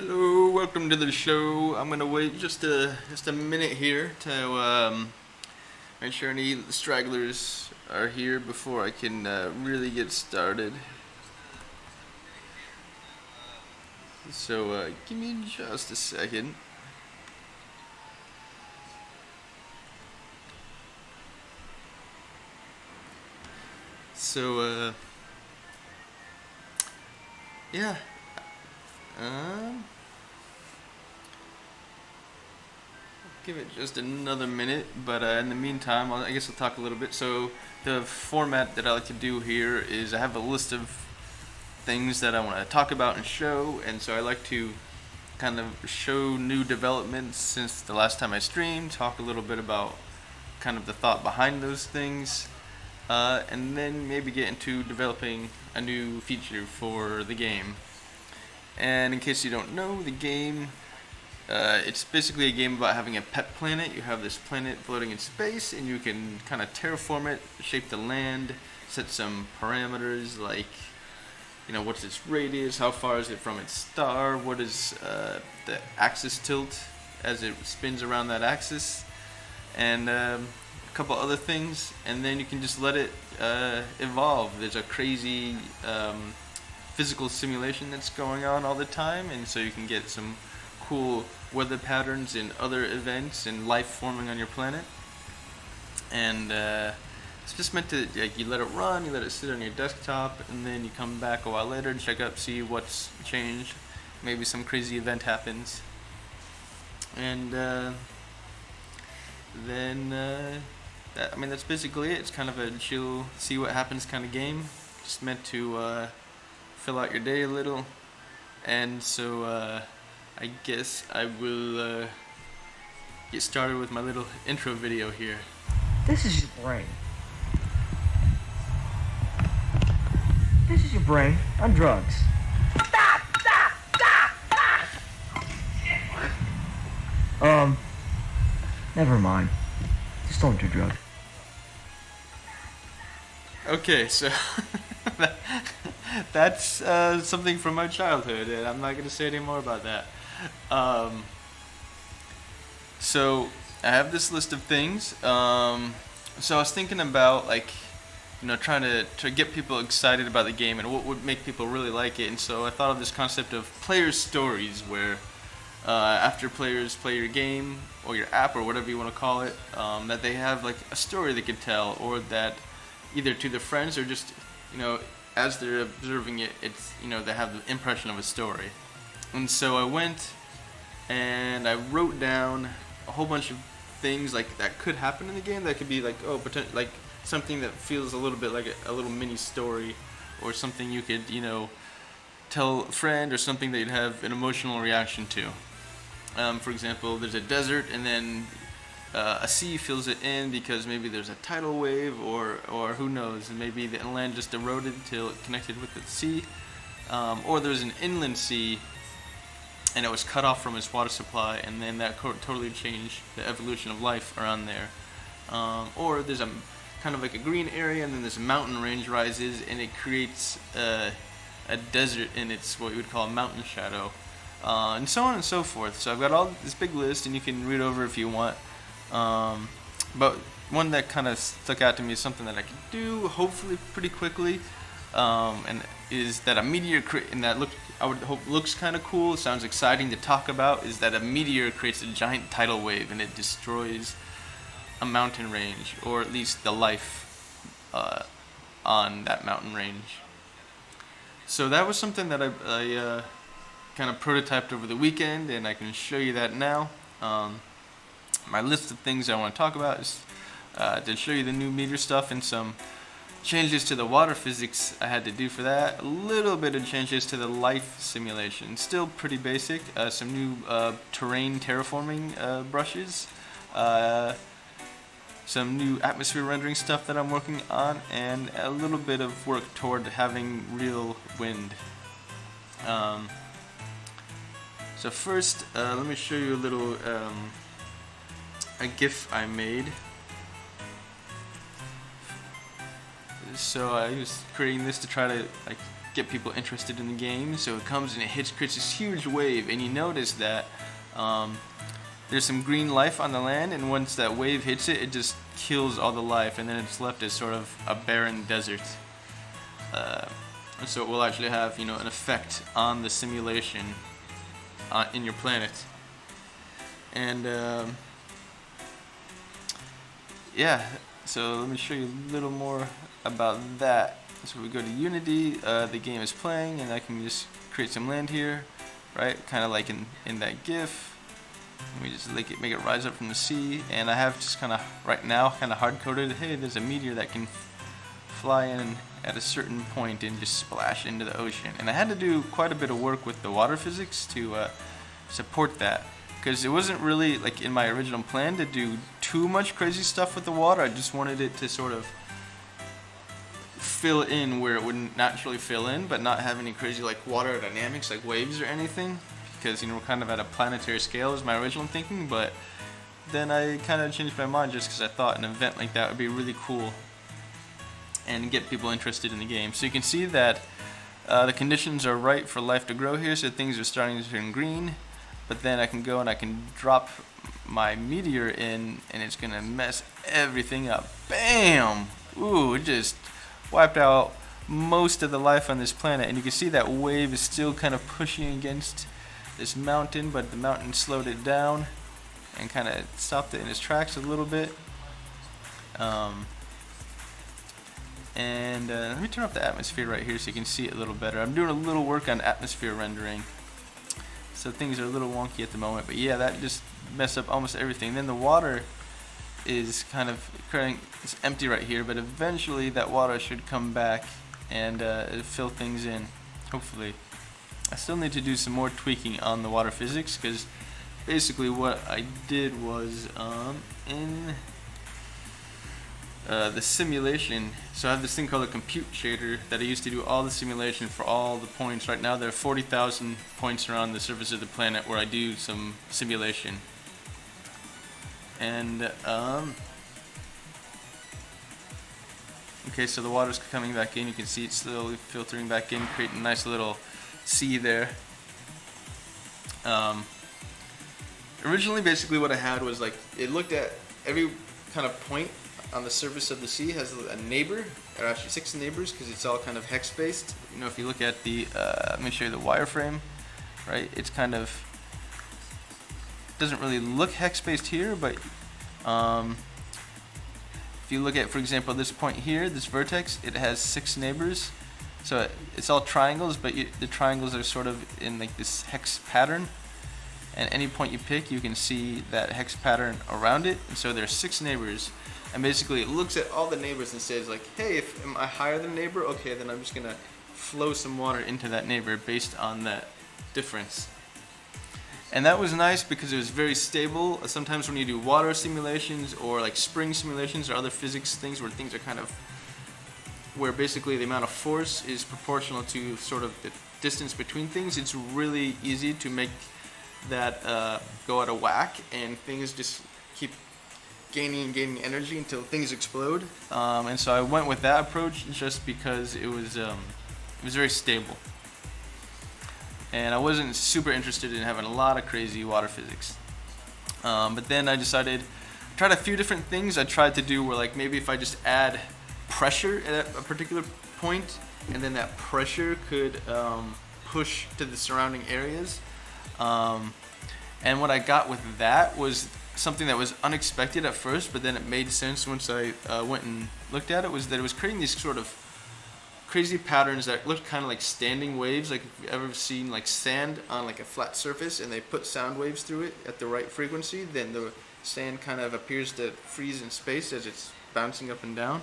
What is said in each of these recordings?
Hello, welcome to the show. I'm gonna wait just a minute here to make sure any stragglers are here before I can really get started. So give me just a second. So yeah. Um, Give it just another minute, but in the meantime, I guess I'll talk a little bit. So the format that I like to do here is I have a list of things that I want to talk about and show, and so I like to kind of show new developments since the last time I streamed, talk a little bit about kind of the thought behind those things, and then maybe get into developing a new feature for the game. And in case you don't know, the game, it's basically a game about having a pet planet. You have this planet floating in space, and you can kind of terraform it, shape the land, set some parameters like, what's its radius, how far is it from its star, what is the axis tilt as it spins around that axis, and a couple other things, and then you can just let it evolve. There's a crazy physical simulation that's going on all the time, and so you can get some cool weather patterns and other events and life forming on your planet. And it's just meant to, you let it run, you let it sit on your desktop, and then you come back a while later and check up, see what's changed. Maybe some crazy event happens. And then, that's basically it. It's kind of a chill, see what happens kind of game. Just meant to fill out your day a little. And so I guess I will get started with my little intro video here. This is your brain. This is your brain on drugs. Never mind. Just don't do drugs. Okay, so that's something from my childhood, and I'm not going to say any more about that. So I have this list of things. So I was thinking about trying to get people excited about the game and what would make people really like it. And so I thought of this concept of player stories, where after players play your game or your app or whatever you want to call it, that they have like a story they could tell, or that either to their friends or just as they're observing it, it's they have the impression of a story. And so I went and I wrote down a whole bunch of things like that could happen in the game. That could be like something that feels a little bit like a little mini story, or something you could tell a friend, or something that you'd have an emotional reaction to. For example, there's a desert, and then a sea fills it in because maybe there's a tidal wave, or who knows, maybe the land just eroded until it connected with the sea, or there's an inland sea and it was cut off from its water supply, and then that totally changed the evolution of life around there. Or there's a kind of like a green area, and then this mountain range rises, and it creates a desert in its what you would call a mountain shadow, and so on and so forth. So I've got all this big list, and you can read over if you want. But one that kind of stuck out to me is something that I can do hopefully pretty quickly, and is that a meteor and that I would hope looks kind of cool, sounds exciting to talk about, is that a meteor creates a giant tidal wave and it destroys a mountain range, or at least the life on that mountain range. So that was something that I kind of prototyped over the weekend, and I can show you that now. My list of things I want to talk about is to show you the new meteor stuff and some changes to the water physics I had to do for that. A little bit of changes to the life simulation. Still pretty basic. Some new terrain terraforming brushes. Some new atmosphere rendering stuff that I'm working on, and a little bit of work toward having real wind. So first, let me show you a little a GIF I made. So I was creating this to try to get people interested in the game. So it comes and it creates this huge wave, and you notice that there's some green life on the land, and once that wave hits it, it just kills all the life, and then it's left as sort of a barren desert. And so it will actually have, you know, an effect on the simulation in your planet. And yeah, so let me show you a little more about that. So we go to Unity, the game is playing, and I can just create some land here, right? Kind of like in that GIF. And we just make it rise up from the sea, and I have just kind of right now kind of hard coded. Hey, there's a meteor that can fly in at a certain point and just splash into the ocean. And I had to do quite a bit of work with the water physics to support that, because it wasn't really like in my original plan to do too much crazy stuff with the water. I just wanted it to sort of fill in where it wouldn't naturally fill in, but not have any crazy like water dynamics like waves or anything, because, you know, we're kind of at a planetary scale is my original thinking. But then I kind of changed my mind just because I thought an event like that would be really cool and get people interested in the game. So you can see that the conditions are right for life to grow here, so things are starting to turn green. But then I can go and I can drop my meteor in, and it's gonna mess everything up. Bam! Ooh, it just wiped out most of the life on this planet. And you can see that wave is still kind of pushing against this mountain, but the mountain slowed it down and kind of stopped it in its tracks a little bit. Let me turn off the atmosphere right here so you can see it a little better. I'm doing a little work on atmosphere rendering, so things are a little wonky at the moment. But yeah, that just messed up almost everything. Then the water is kind of it's empty right here, but eventually that water should come back and fill things in, hopefully. I still need to do some more tweaking on the water physics, because basically what I did was in the simulation, so I have this thing called a compute shader that I used to do all the simulation for all the points. Right now there are 40,000 points around the surface of the planet where I do some simulation. And okay, so the water's coming back in. You can see it slowly filtering back in, creating a nice little sea there. Originally, basically what I had was like, it looked at every kind of point on the surface of the sea has a neighbor, or actually 6 neighbors, because it's all kind of hex based. You know, if you look at the let me show you the wireframe, right? It's kind of doesn't really look hex based here, but if you look at, for example, this point here, this vertex, it has 6 neighbors. So it's all triangles, but the triangles are sort of in like this hex pattern. And any point you pick, you can see that hex pattern around it. And so there's 6 neighbors. And basically it looks at all the neighbors and says like, hey, am I higher than neighbor? Okay, then I'm just gonna flow some water into that neighbor based on that difference. And that was nice because it was very stable. Sometimes when you do water simulations or like spring simulations or other physics things where things are kind of, where basically the amount of force is proportional to sort of the distance between things, it's really easy to make that go out of whack, and things just keep gaining and gaining energy until things explode. And so I went with that approach just because it was very stable. And I wasn't super interested in having a lot of crazy water physics. But then I decided, tried a few different things. I tried to do where like maybe if I just add pressure at a particular point, and then that pressure could push to the surrounding areas. And what I got with that was something that was unexpected at first, but then it made sense once I went and looked at it, was that it was creating these sort of crazy patterns that looked kind of like standing waves. Like if you've ever seen like sand on like a flat surface and they put sound waves through it at the right frequency, then the sand kind of appears to freeze in space as it's bouncing up and down.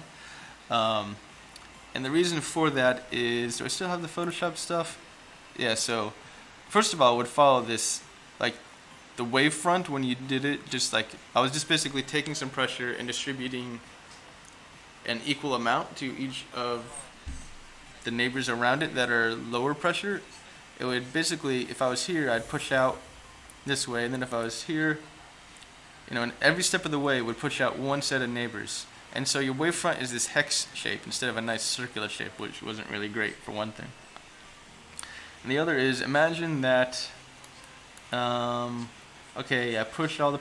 And the reason for that is, do I still have the Photoshop stuff? Yeah, so first of all, I would follow this, like the wavefront when you did it, just like, I was just basically taking some pressure and distributing an equal amount to each of the neighbors around it that are lower pressure. It would basically, if I was here, I'd push out this way, and then if I was here, you know, and every step of the way it would push out one set of neighbors. And so your wavefront is this hex shape instead of a nice circular shape, which wasn't really great for one thing. And the other is, imagine that, okay, I pushed all the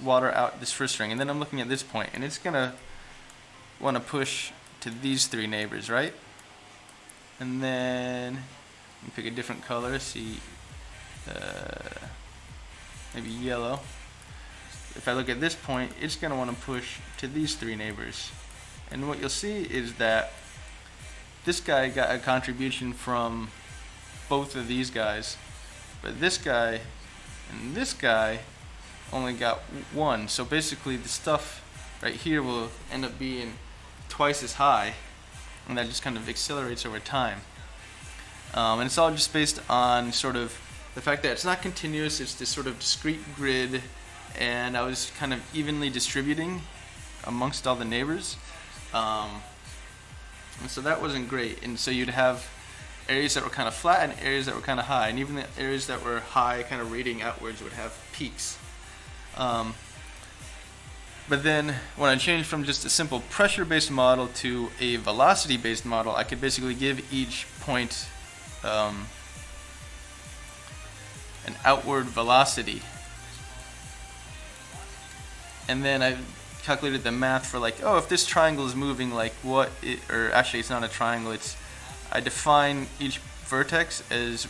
water out this first string, and then I'm looking at this point, and it's gonna want to push to these three neighbors, right? And then you pick a different color, see, maybe yellow. If I look at this point, it's gonna want to push to these three neighbors. And what you'll see is that this guy got a contribution from both of these guys, but this guy and this guy only got one. So basically the stuff right here will end up being twice as high, and that just kind of accelerates over time. And it's all just based on sort of the fact that it's not continuous, it's this sort of discrete grid, and I was kind of evenly distributing amongst all the neighbors. And so that wasn't great, and so you'd have areas that were kind of flat and areas that were kind of high, and even the areas that were high, kind of radiating outwards, would have peaks. But then when I changed from just a simple pressure-based model to a velocity-based model, I could basically give each point an outward velocity. And then I calculated the math for like, oh, if this triangle is moving, like what it, or actually it's not a triangle, it's, I define each vertex as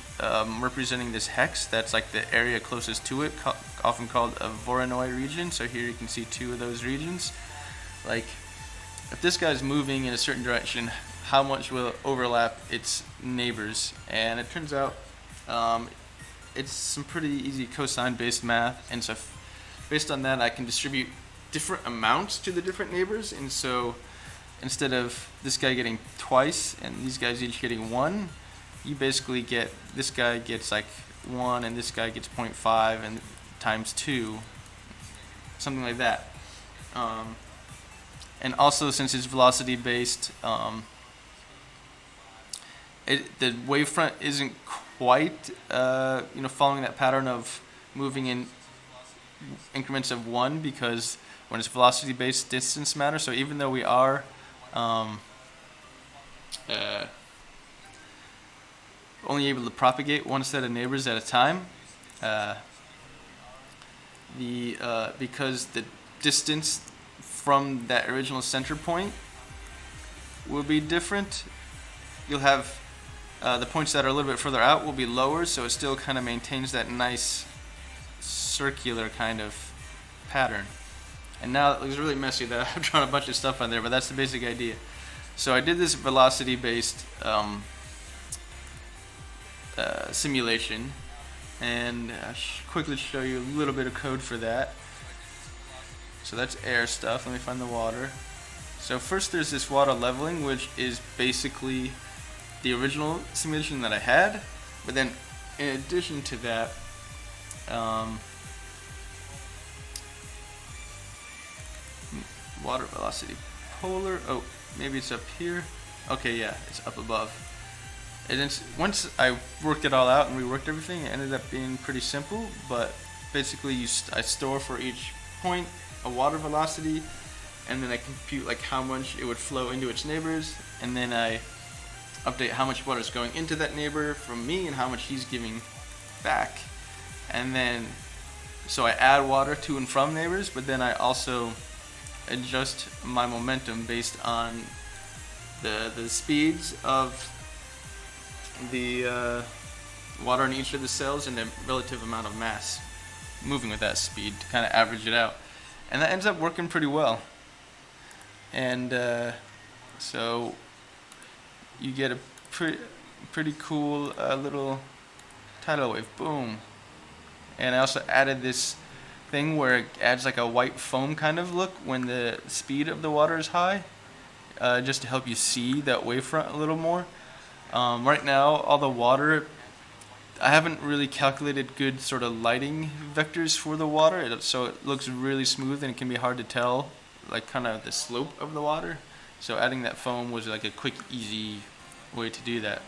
representing this hex that's like the area closest to it, often called a Voronoi region. So here you can see two of those regions. Like if this guy's moving in a certain direction, how much will it overlap its neighbors? And it turns out it's some pretty easy cosine based math, and so based on that I can distribute different amounts to the different neighbors. And so instead of this guy getting twice and these guys each getting one, you basically get, this guy gets like 1 and this guy gets 0.5 and times 2, something like that. And also, since it's velocity based, the wavefront isn't quite following that pattern of moving in increments of 1, because when it's velocity based, distance matters. So even though we are only able to propagate one set of neighbors at a time, because the distance from that original center point will be different, you'll have the points that are a little bit further out will be lower, so it still kind of maintains that nice circular kind of pattern. And now it looks really messy that I've drawn a bunch of stuff on there, but that's the basic idea. So I did this velocity based simulation, and I'll quickly show you a little bit of code for that. So that's air stuff. Let me find the water. So first there's this water leveling, which is basically the original simulation that I had, but then in addition to that, water velocity polar, oh, maybe it's up here. Okay, yeah, it's up above. And then once I worked it all out and reworked everything, it ended up being pretty simple, but basically I store for each point a water velocity, and then I compute like how much it would flow into its neighbors, and then I update how much water is going into that neighbor from me and how much he's giving back. And then so I add water to and from neighbors, but then I also adjust my momentum based on the speeds of the water in each of the cells and the relative amount of mass moving with that speed to kind of average it out. And that ends up working pretty well. And so you get a pretty cool little tidal wave. Boom. And I also added this thing where it adds like a white foam kind of look when the speed of the water is high, just to help you see that wavefront a little more. Right now, all the water, I haven't really calculated good sort of lighting vectors for the water, so it looks really smooth and it can be hard to tell like kind of the slope of the water. So adding that foam was like a quick, easy way to do that.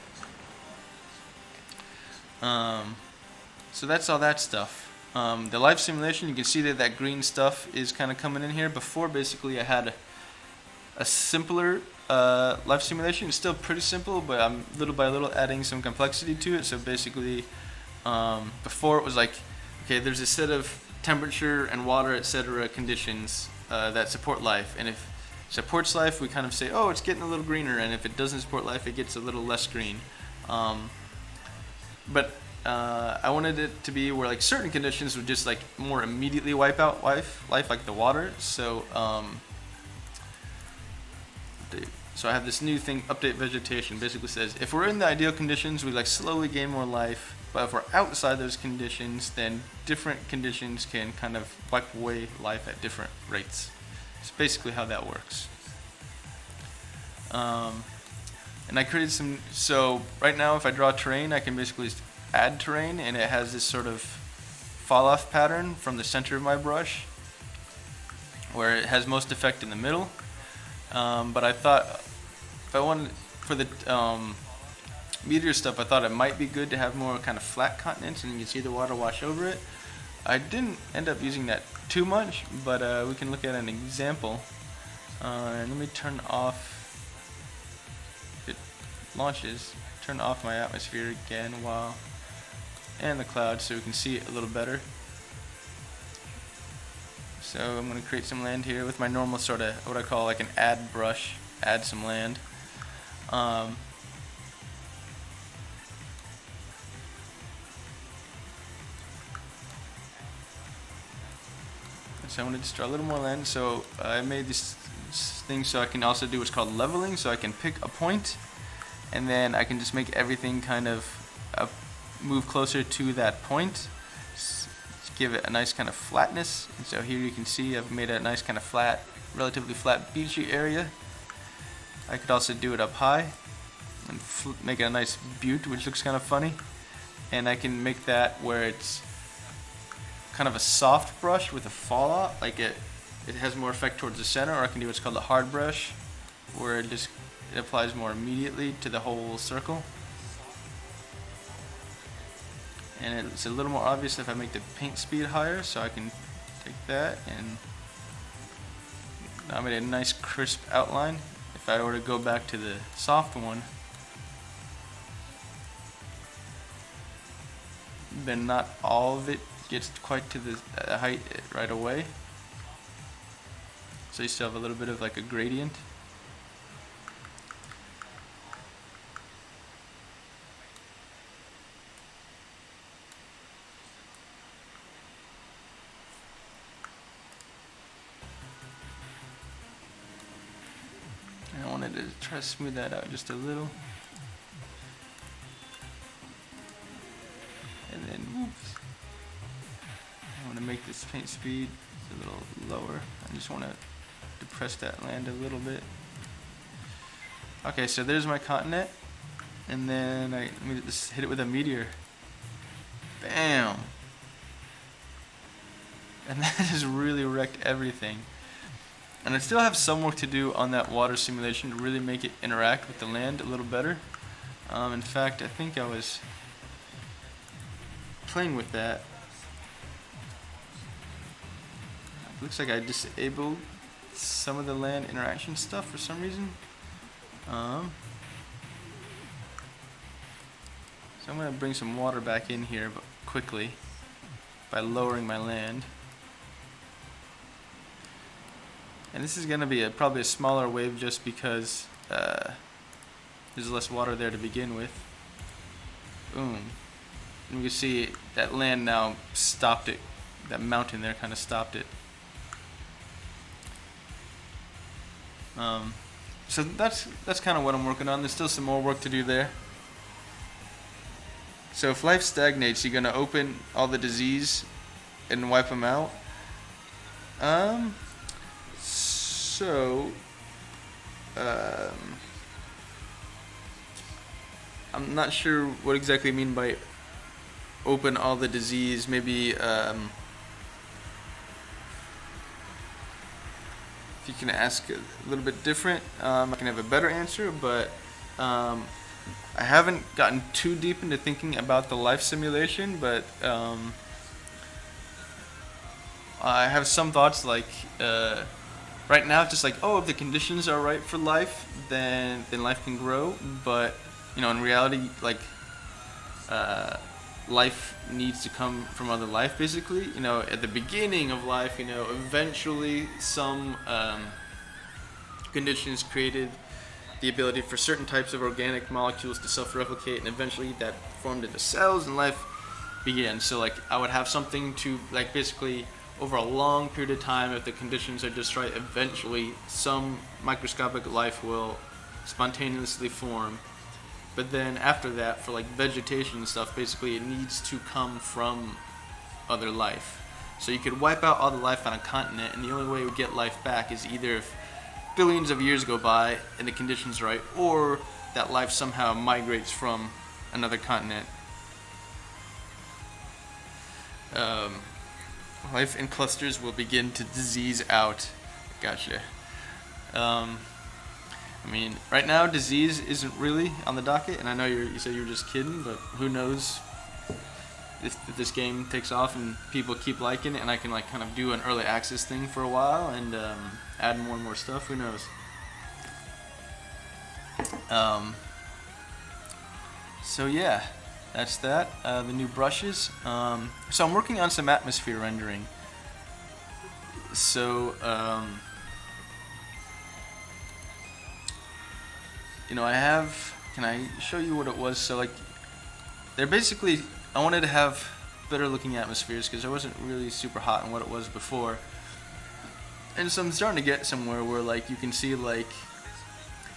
So that's all that stuff. The live simulation, you can see that green stuff is kind of coming in here. Before, basically, I had a simpler life simulation. It's still pretty simple, but I'm little by little adding some complexity to it. So basically, before it was like, okay, there's a set of temperature and water, etc. conditions that support life, and if it supports life, we kind of say, oh, it's getting a little greener, and if it doesn't support life, it gets a little less green. But I wanted it to be where like certain conditions would just like more immediately wipe out life like the water. So I have this new thing, update vegetation. Basically says if we're in the ideal conditions, we like slowly gain more life. But if we're outside those conditions, then different conditions can kind of wipe away life at different rates. It's basically how that works. And I created some, so right now if I draw terrain, I can basically add terrain, and it has this sort of fall off pattern from the center of my brush where it has most effect in the middle. But I thought if I wanted, for the meteor stuff, I thought it might be good to have more kind of flat continents and you can see the water wash over it. I didn't end up using that too much, but we can look at an example. And let me turn off, it launches, turn off my atmosphere again and the clouds so we can see it a little better. So I'm going to create some land here with my normal sort of what I call like an add brush, add some land. So I wanted to draw a little more land, so I made this thing so I can also do what's called leveling, so I can pick a point and then I can just make everything kind of move closer to that point, give it a nice kind of flatness. And so here you can see I've made a nice kind of flat, relatively flat beachy area. I could also do it up high and make it a nice butte, which looks kind of funny, and I can make that where it's kind of a soft brush with a fallout, like it has more effect towards the center, or I can do what's called a hard brush, where it applies more immediately to the whole circle. And it's a little more obvious if I make the paint speed higher, so I can take that and now I made a nice crisp outline. If I were to go back to the soft one, then not all of it gets quite to the height right away. So you still have a little bit of like a gradient. And I wanted to try to smooth that out just a little. And then, whoops. I want to make this paint speed a little lower. I just want to depress that land a little bit. Okay, so there's my continent. And then let me just hit it with a meteor. Bam! And that has really wrecked everything. And I still have some work to do on that water simulation to really make it interact with the land a little better. In fact, I think I was playing with that. Looks like I disabled some of the land interaction stuff for some reason. So I'm going to bring some water back in here quickly by lowering my land. And this is going to be probably a smaller wave just because there's less water there to begin with. Boom. And you can see that land now stopped it. That mountain there kind of stopped it. So that's kind of what I'm working on. There's still some more work to do there. So if life stagnates, you're gonna open all the disease and wipe them out. I'm not sure what exactly you mean by open all the disease. Maybe if you can ask a little bit different, I can have a better answer, but I haven't gotten too deep into thinking about the life simulation, but I have some thoughts like right now it's just like, oh, if the conditions are right for life, then life can grow. But in reality, like life needs to come from other life. Basically, at the beginning of life, eventually some conditions created the ability for certain types of organic molecules to self-replicate, and eventually that formed into cells, and life began. So like I would have something to like basically over a long period of time, if the conditions are just right, eventually some microscopic life will spontaneously form. But then after that, for like vegetation and stuff, basically it needs to come from other life. So you could wipe out all the life on a continent, and the only way we get life back is either if billions of years go by and the conditions are right, or that life somehow migrates from another continent. Life in clusters will begin to disease out. Gotcha. I mean, right now disease isn't really on the docket, and I know you said you were just kidding, but who knows if this game takes off and people keep liking it, and I can like kind of do an early access thing for a while and add more and more stuff. Who knows? So yeah, that's that. The new brushes. So I'm working on some atmosphere rendering. So I have. Can I show you what it was? So like, they're basically. I wanted to have better looking atmospheres because I wasn't really super hot on what it was before. And so I'm starting to get somewhere where like you can see like,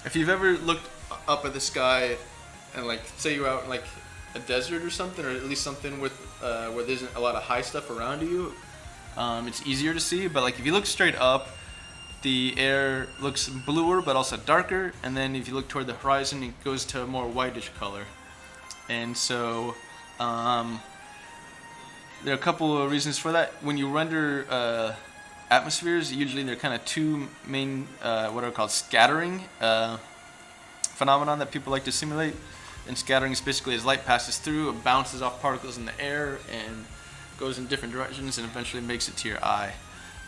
if you've ever looked up at the sky and like say you're out in like a desert or something, or at least something with where there's a lot of high stuff around you, it's easier to see. But like if you look straight up, the air looks bluer but also darker, and then if you look toward the horizon, it goes to a more whitish color. And so there are a couple of reasons for that. When you render atmospheres, usually there are kind of two main what are called scattering phenomenon that people like to simulate. And scattering is basically as light passes through, it bounces off particles in the air and goes in different directions and eventually makes it to your eye.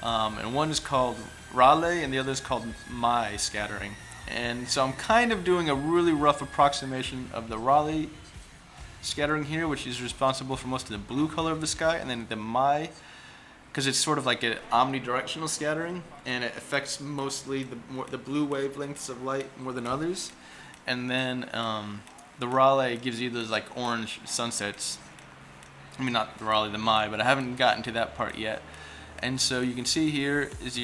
And one is called Rayleigh and the other is called Mai scattering. And so I'm kind of doing a really rough approximation of the Rayleigh scattering here, which is responsible for most of the blue color of the sky, and then the Mai, because it's sort of like an omnidirectional scattering, and it affects mostly the blue wavelengths of light more than others. And then the Rayleigh gives you those like orange sunsets. I mean, not the Rayleigh, the Mai, but I haven't gotten to that part yet. And so you can see here is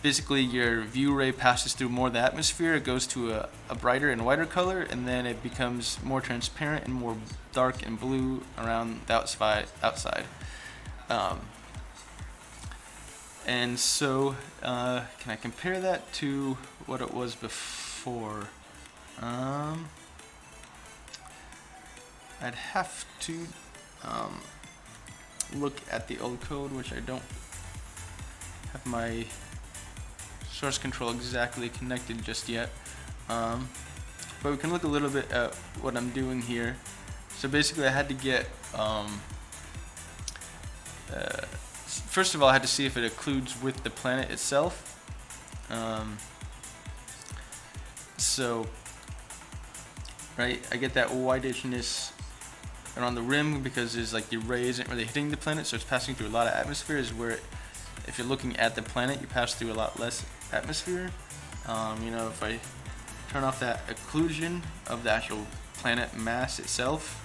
basically your view ray passes through more of the atmosphere. It goes to a brighter and whiter color, and then it becomes more transparent and more dark and blue around the outside. And so can I compare that to what it was before? I'd have to look at the old code, which I don't have my source control exactly connected just yet. But we can look a little bit at what I'm doing here. So basically I had to get, first of all I had to see if it occludes with the planet itself. So, right, I get that whitishness around the rim because it's like the ray isn't really hitting the planet, so it's passing through a lot of atmosphere, is where if you're looking at the planet, you pass through a lot less atmosphere. If I turn off that occlusion of the actual planet mass itself,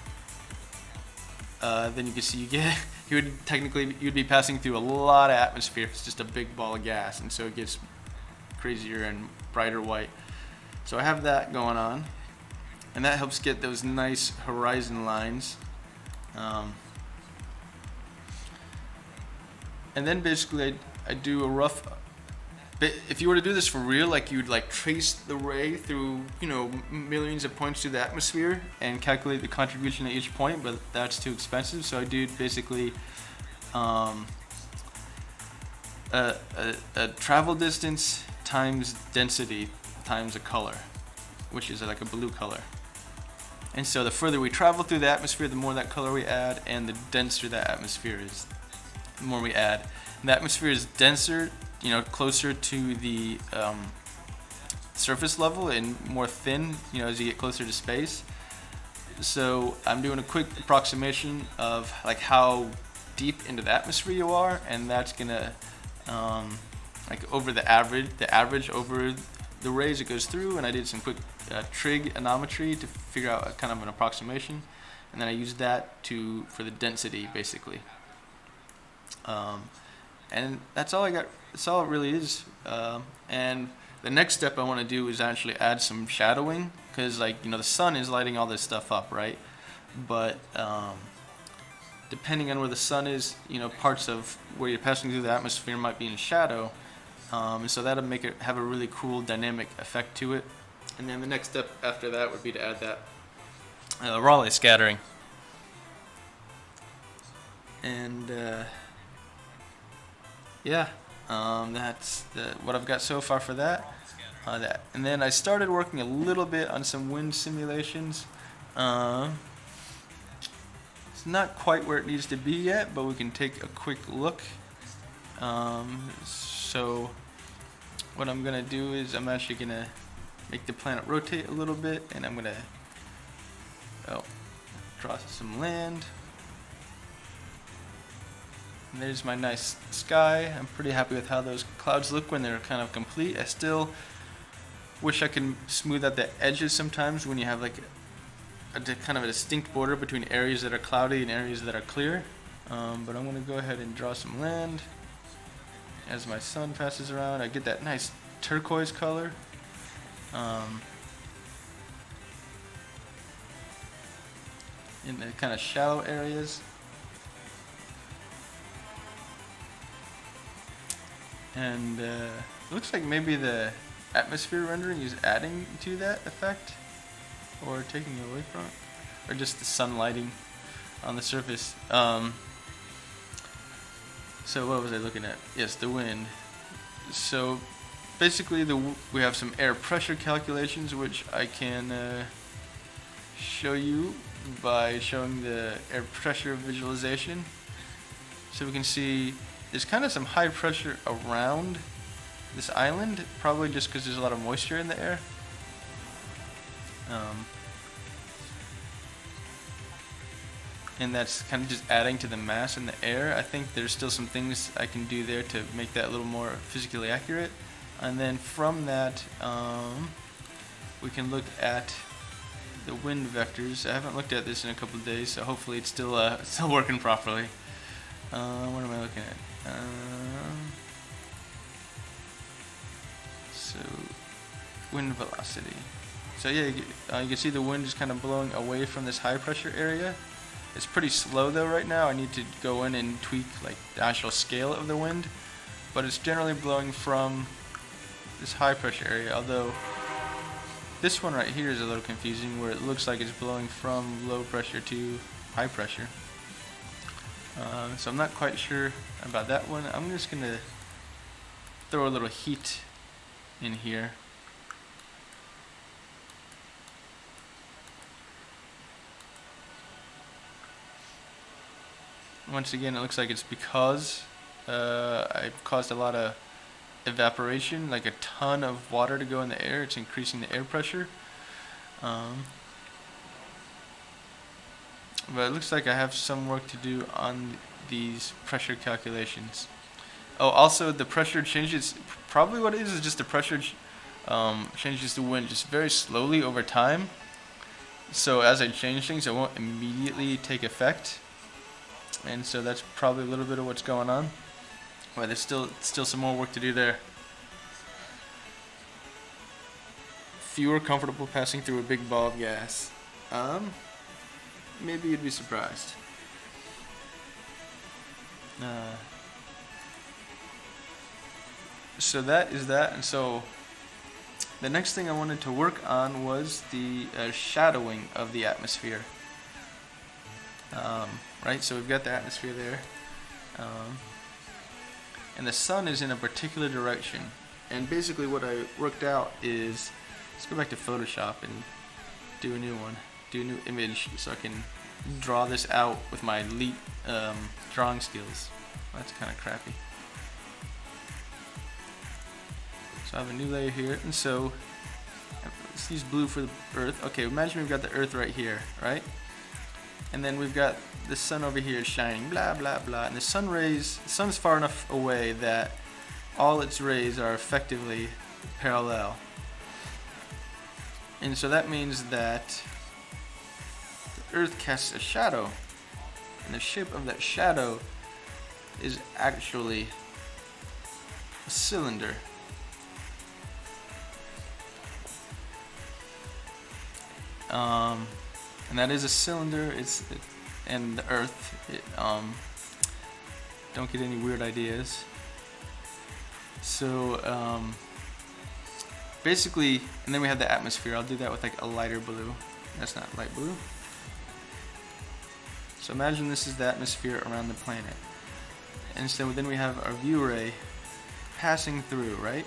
then you can see you'd be passing through a lot of atmosphere if it's just a big ball of gas, and so it gets crazier and brighter white. So I have that going on, and that helps get those nice horizon lines. And then basically I do a rough, if you were to do this for real, like you'd like trace the ray through, millions of points through the atmosphere and calculate the contribution at each point, but that's too expensive. So I do basically a travel distance times density times a color, which is like a blue color. And so the further we travel through the atmosphere, the more that color we add, and the denser that atmosphere is, the more we add. And the atmosphere is denser closer to the surface level and more thin, as you get closer to space. So I'm doing a quick approximation of like how deep into the atmosphere you are, and that's gonna like over the average over the rays it goes through. And I did some quick trigonometry to figure out kind of an approximation, and then I used that for the density basically. And that's all I got. That's all it really is. And the next step I want to do is actually add some shadowing, because the sun is lighting all this stuff up, right? But depending on where the sun is, parts of where you're passing through the atmosphere might be in shadow, and so that'll make it have a really cool dynamic effect to it. And then the next step after that would be to add that Rayleigh scattering. And yeah, that's what I've got so far for that. And then I started working a little bit on some wind simulations. It's not quite where it needs to be yet, but we can take a quick look. So what I'm gonna do is I'm actually gonna make the planet rotate a little bit, and I'm gonna draw some land. And there's my nice sky. I'm pretty happy with how those clouds look when they're kind of complete. I still wish I could smooth out the edges sometimes when you have like a kind of a distinct border between areas that are cloudy and areas that are clear. But I'm going to go ahead and draw some land. As my sun passes around, I get that nice turquoise color. In the kind of shallow areas. And it looks like maybe the atmosphere rendering is adding to that effect, or taking away from it, or just the sun lighting on the surface. So what was I looking at? Yes, the wind. So basically we have some air pressure calculations, which I can show you by showing the air pressure visualization. So we can see there's kind of some high pressure around this island, probably just because there's a lot of moisture in the air. And that's kind of just adding to the mass in the air. I think there's still some things I can do there to make that a little more physically accurate. And then from that, we can look at the wind vectors. I haven't looked at this in a couple of days, so hopefully it's still working properly. What am I looking at? So wind velocity. So yeah, you can see the wind is kind of blowing away from this high pressure area. It's pretty slow though right now. I need to go in and tweak like the actual scale of the wind, but it's generally blowing from this high pressure area. Although this one right here is a little confusing, where it looks like it's blowing from low pressure to high pressure. So I'm not quite sure about that one. I'm just gonna throw a little heat in here. Once again, it looks like it's because I've caused a lot of evaporation, like a ton of water to go in the air. It's increasing the air pressure. But it looks like I have some work to do on these pressure calculations. Oh, also the pressure changes. Probably what it is just the pressure changes the wind just very slowly over time. So as I change things, it won't immediately take effect. And so that's probably a little bit of what's going on. But there's still some more work to do there. Fewer comfortable passing through a big ball of gas. Maybe you'd be surprised. So that is that, and so the next thing I wanted to work on was the shadowing of the atmosphere. Right, so we've got the atmosphere there, and the sun is in a particular direction. And basically what I worked out is, let's go back to Photoshop and do a new one. Do a new image so I can draw this out with my elite drawing skills. That's kind of crappy. So I have a new layer here, and so let's use blue for the Earth. Okay, imagine we've got the Earth right here, right? And then we've got the sun over here shining, blah blah blah, and the sun's far enough away that all its rays are effectively parallel. And so that means that the Earth casts a shadow, and the shape of that shadow is actually a cylinder. And that is a cylinder. And the Earth. Don't get any weird ideas. So basically, and then we have the atmosphere. I'll do that with like a lighter blue. That's not light blue. So imagine this is the atmosphere around the planet. And so then we have our view ray passing through, right?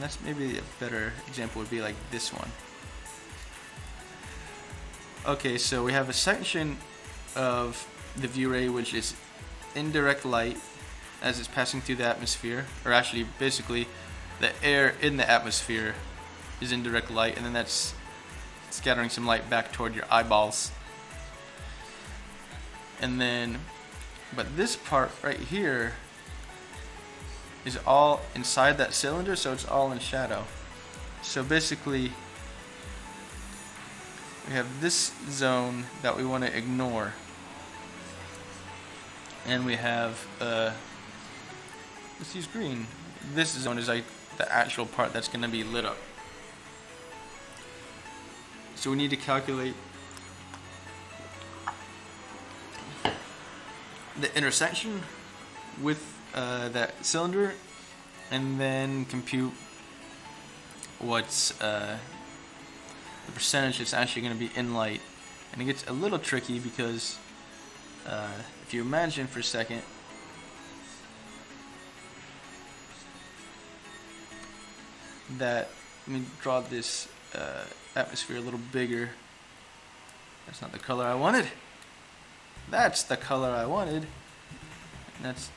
That's maybe a better example would be like this one. Okay, so we have a section of the view ray which is indirect light as it's passing through the atmosphere, or actually basically the air in the atmosphere is indirect light, and then that's scattering some light back toward your eyeballs. And then, but this part right here is all inside that cylinder, so it's all in shadow. So basically, we have this zone that we want to ignore, and we have let's use green. This zone is like the actual part that's going to be lit up. So we need to calculate the intersection with that cylinder, and then compute what's the percentage that's actually going to be in light. And it gets a little tricky because if you imagine for a second that, let me draw this atmosphere a little bigger. That's not the color I wanted. That's the color I wanted. And that's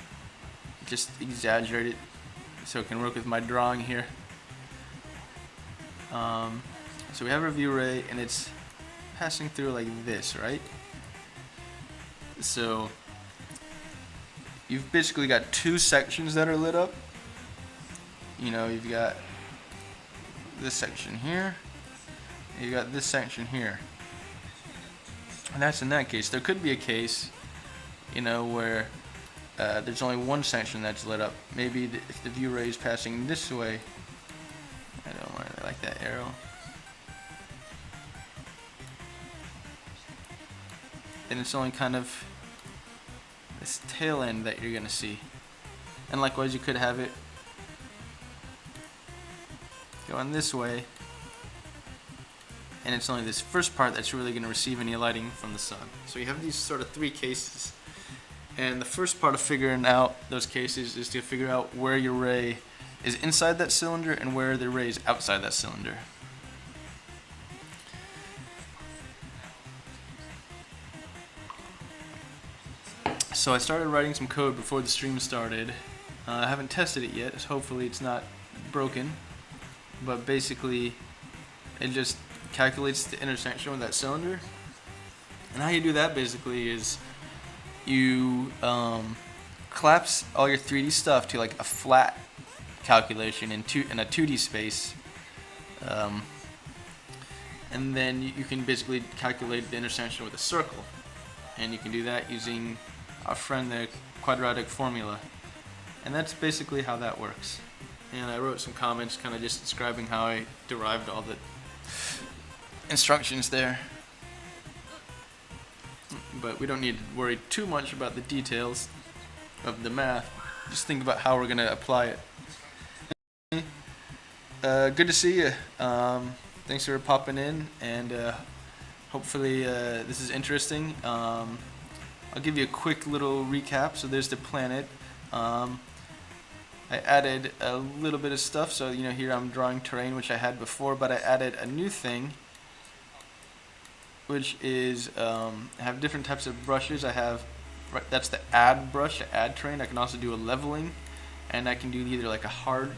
just exaggerated so it can work with my drawing here. So we have our view ray, and it's passing through like this, right? So you've basically got two sections that are lit up. You know, you've got this section here, and you got this section here. And that's in that case. There could be a case, you know, where there's only one section that's lit up. Maybe if the view ray is passing this way, I don't really like that arrow. Then it's only kind of this tail end that you're gonna see. And likewise, you could have it going this way, and it's only this first part that's really going to receive any lighting from the sun. So you have these sort of three cases, and the first part of figuring out those cases is to figure out where your ray is inside that cylinder and where the ray is outside that cylinder. So I started writing some code before the stream started. I haven't tested it yet, so hopefully it's not broken. But basically, it just calculates the intersection with that cylinder. And how you do that basically is you collapse all your 3D stuff to like a flat calculation in a 2D space. And then you can basically calculate the intersection with a circle. And you can do that using our friend the quadratic formula. And that's basically how that works. And I wrote some comments kind of just describing how I derived all the instructions there. But we don't need to worry too much about the details of the math. Just think about how we're going to apply it. Good to see you. Thanks for popping in, and hopefully this is interesting. I'll give you a quick little recap. So there's the planet. I added a little bit of stuff, so you know here I'm drawing terrain, which I had before, but I added a new thing, which is I have different types of brushes. I have, that's the add brush, the add terrain. I can also do a leveling, and I can do either like a hard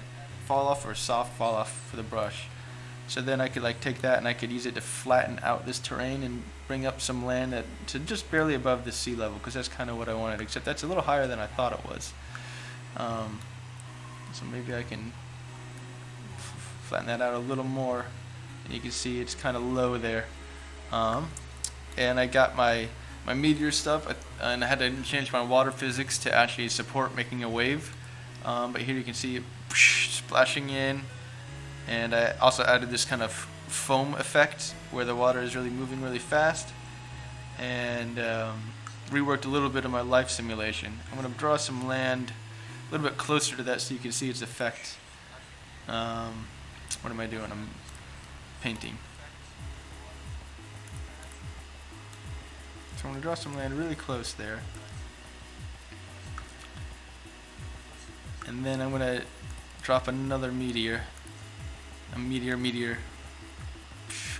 fall off or a soft fall off for the brush. So then I could like take that and I could use it to flatten out this terrain and bring up some land to just barely above the sea level, because that's kind of what I wanted, except that's a little higher than I thought it was. So maybe I can flatten that out a little more, and you can see it's kind of low there. And I got my meteor stuff, and I had to change my water physics to actually support making a wave. But here you can see it splashing in. And I also added this kind of foam effect where the water is really moving really fast, and reworked a little bit of my life simulation. I'm going to draw some land a little bit closer to that so you can see its effect. What am I doing? I'm painting. So I'm going to draw some land really close there. And then I'm going to drop another meteor. A meteor.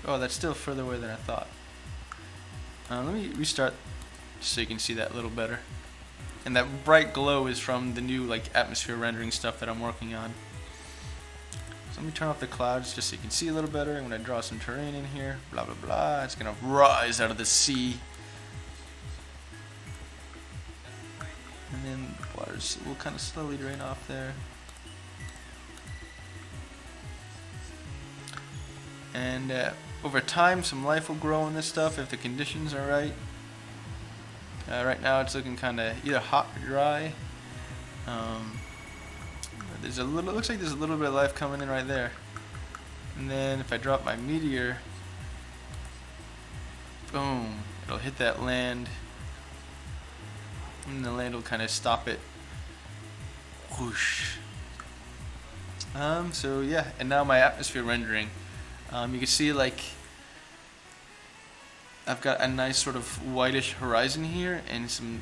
Oh, that's still further away than I thought. Let me restart just so you can see that a little better. And that bright glow is from the new like atmosphere rendering stuff that I'm working on. So let me turn off the clouds just so you can see a little better. I'm going to draw some terrain in here. Blah, blah, blah. It's going to rise out of the sea. And then the water will kind of slowly drain off there. And over time, some life will grow in this stuff if the conditions are right. Right now, it's looking kind of either hot or dry. Looks like there's a little bit of life coming in right there. And then if I drop my meteor, boom, it'll hit that land, and the land will kind of stop it. Whoosh. So yeah, and now my atmosphere rendering. You can see like I've got a nice sort of whitish horizon here, and some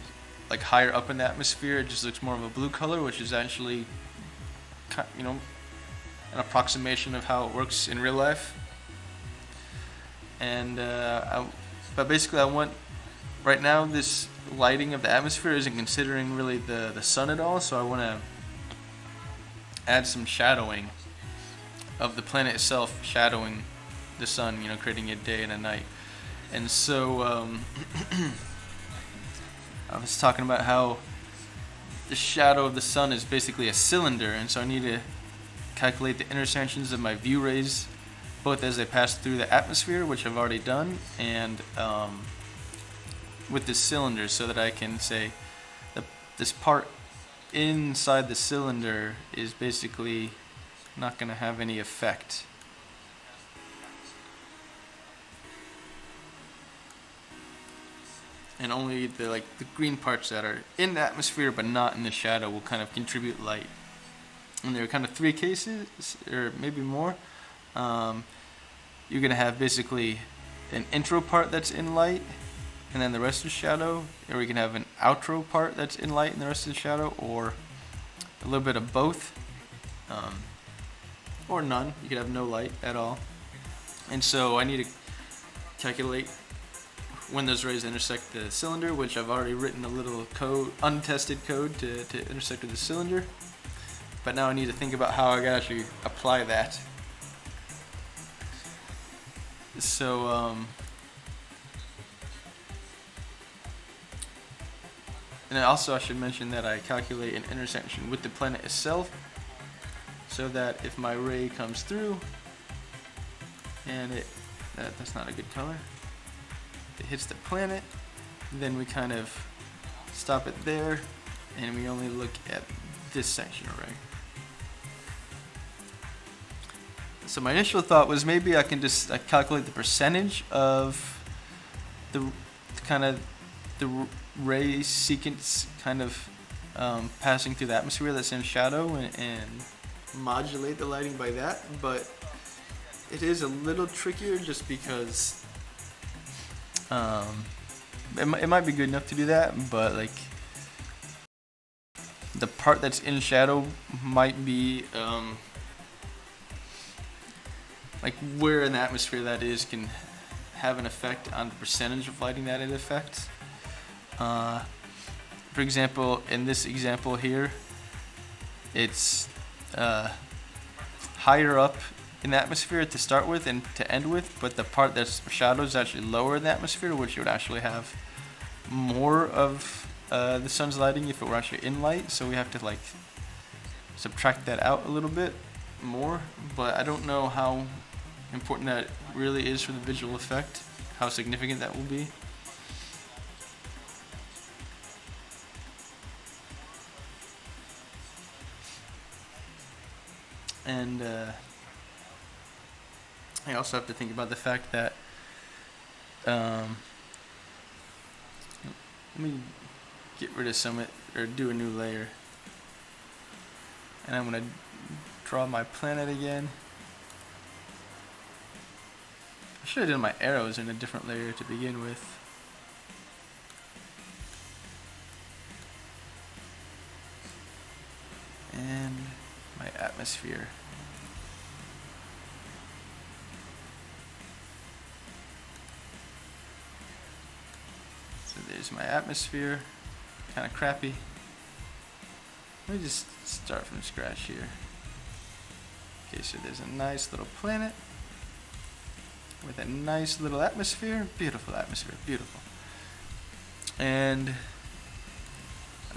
like higher up in the atmosphere it just looks more of a blue color, which is actually an approximation of how it works in real life. And but basically I want, right now this lighting of the atmosphere isn't considering really the sun at all, so I want to add some shadowing of the planet itself, shadowing the sun, creating a day and a night. And so I was talking about how the shadow of the sun is basically a cylinder, and so I need to calculate the intersections of my view rays, both as they pass through the atmosphere, which I've already done, and with this cylinder, so that I can say that this part inside the cylinder is basically not going to have any effect. And only the green parts that are in the atmosphere but not in the shadow will kind of contribute light. And there are kind of three cases, or maybe more. You're going to have basically an intro part that's in light, and then the rest is shadow. Or you can have an outro part that's in light and the rest is shadow, or a little bit of both. Or none. You could have no light at all. And so I need to calculate when those rays intersect the cylinder, which I've already written a little code, untested code to intersect with the cylinder. But now I need to think about how I can actually apply that. So and also I should mention that I calculate an intersection with the planet itself, so that if my ray comes through and that's not a good color, it hits the planet, then we kind of stop it there and we only look at this section array. So my initial thought was maybe I can just calculate the percentage of the ray sequence kind of passing through the atmosphere that's in shadow, and modulate the lighting by that. But it is a little trickier just because it might be good enough to do that, but like the part that's in shadow might be like where in the atmosphere that is can have an effect on the percentage of lighting that it affects. For example, in this example here, it's higher up in the atmosphere to start with and to end with, but the part that's shadow is actually lower in the atmosphere, which would actually have more of the sun's lighting if it were actually in light. So we have to like subtract that out a little bit more, but I don't know how important that really is for the visual effect, how significant that will be. And I also have to think about the fact that let me get rid of some or do a new layer, and I'm gonna draw my planet again. I should have done my arrows in a different layer to begin with. And my atmosphere. So there's my atmosphere. Kind of crappy. Let me just start from scratch here. Okay, so there's a nice little planet with a nice little atmosphere. Beautiful atmosphere, beautiful. And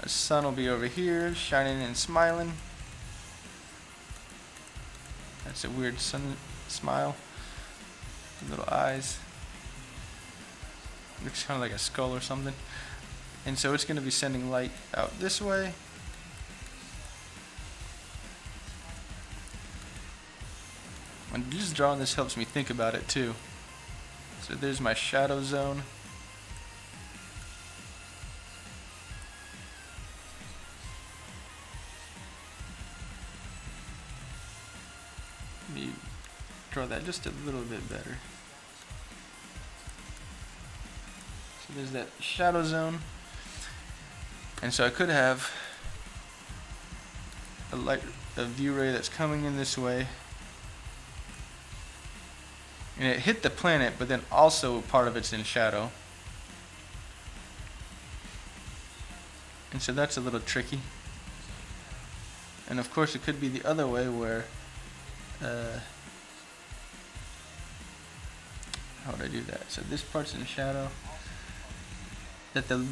the sun will be over here, shining and smiling. That's a weird sun smile. Little eyes. Looks kind of like a skull or something. And so it's going to be sending light out this way. And just drawing this helps me think about it too. So there's my shadow zone. Let me draw that just a little bit better. So there's that shadow zone. And so I could have a view ray that's coming in this way. And it hit the planet, but then also part of it's in shadow. And so that's a little tricky. And of course it could be the other way where how would I do that? So this part's in shadow. That the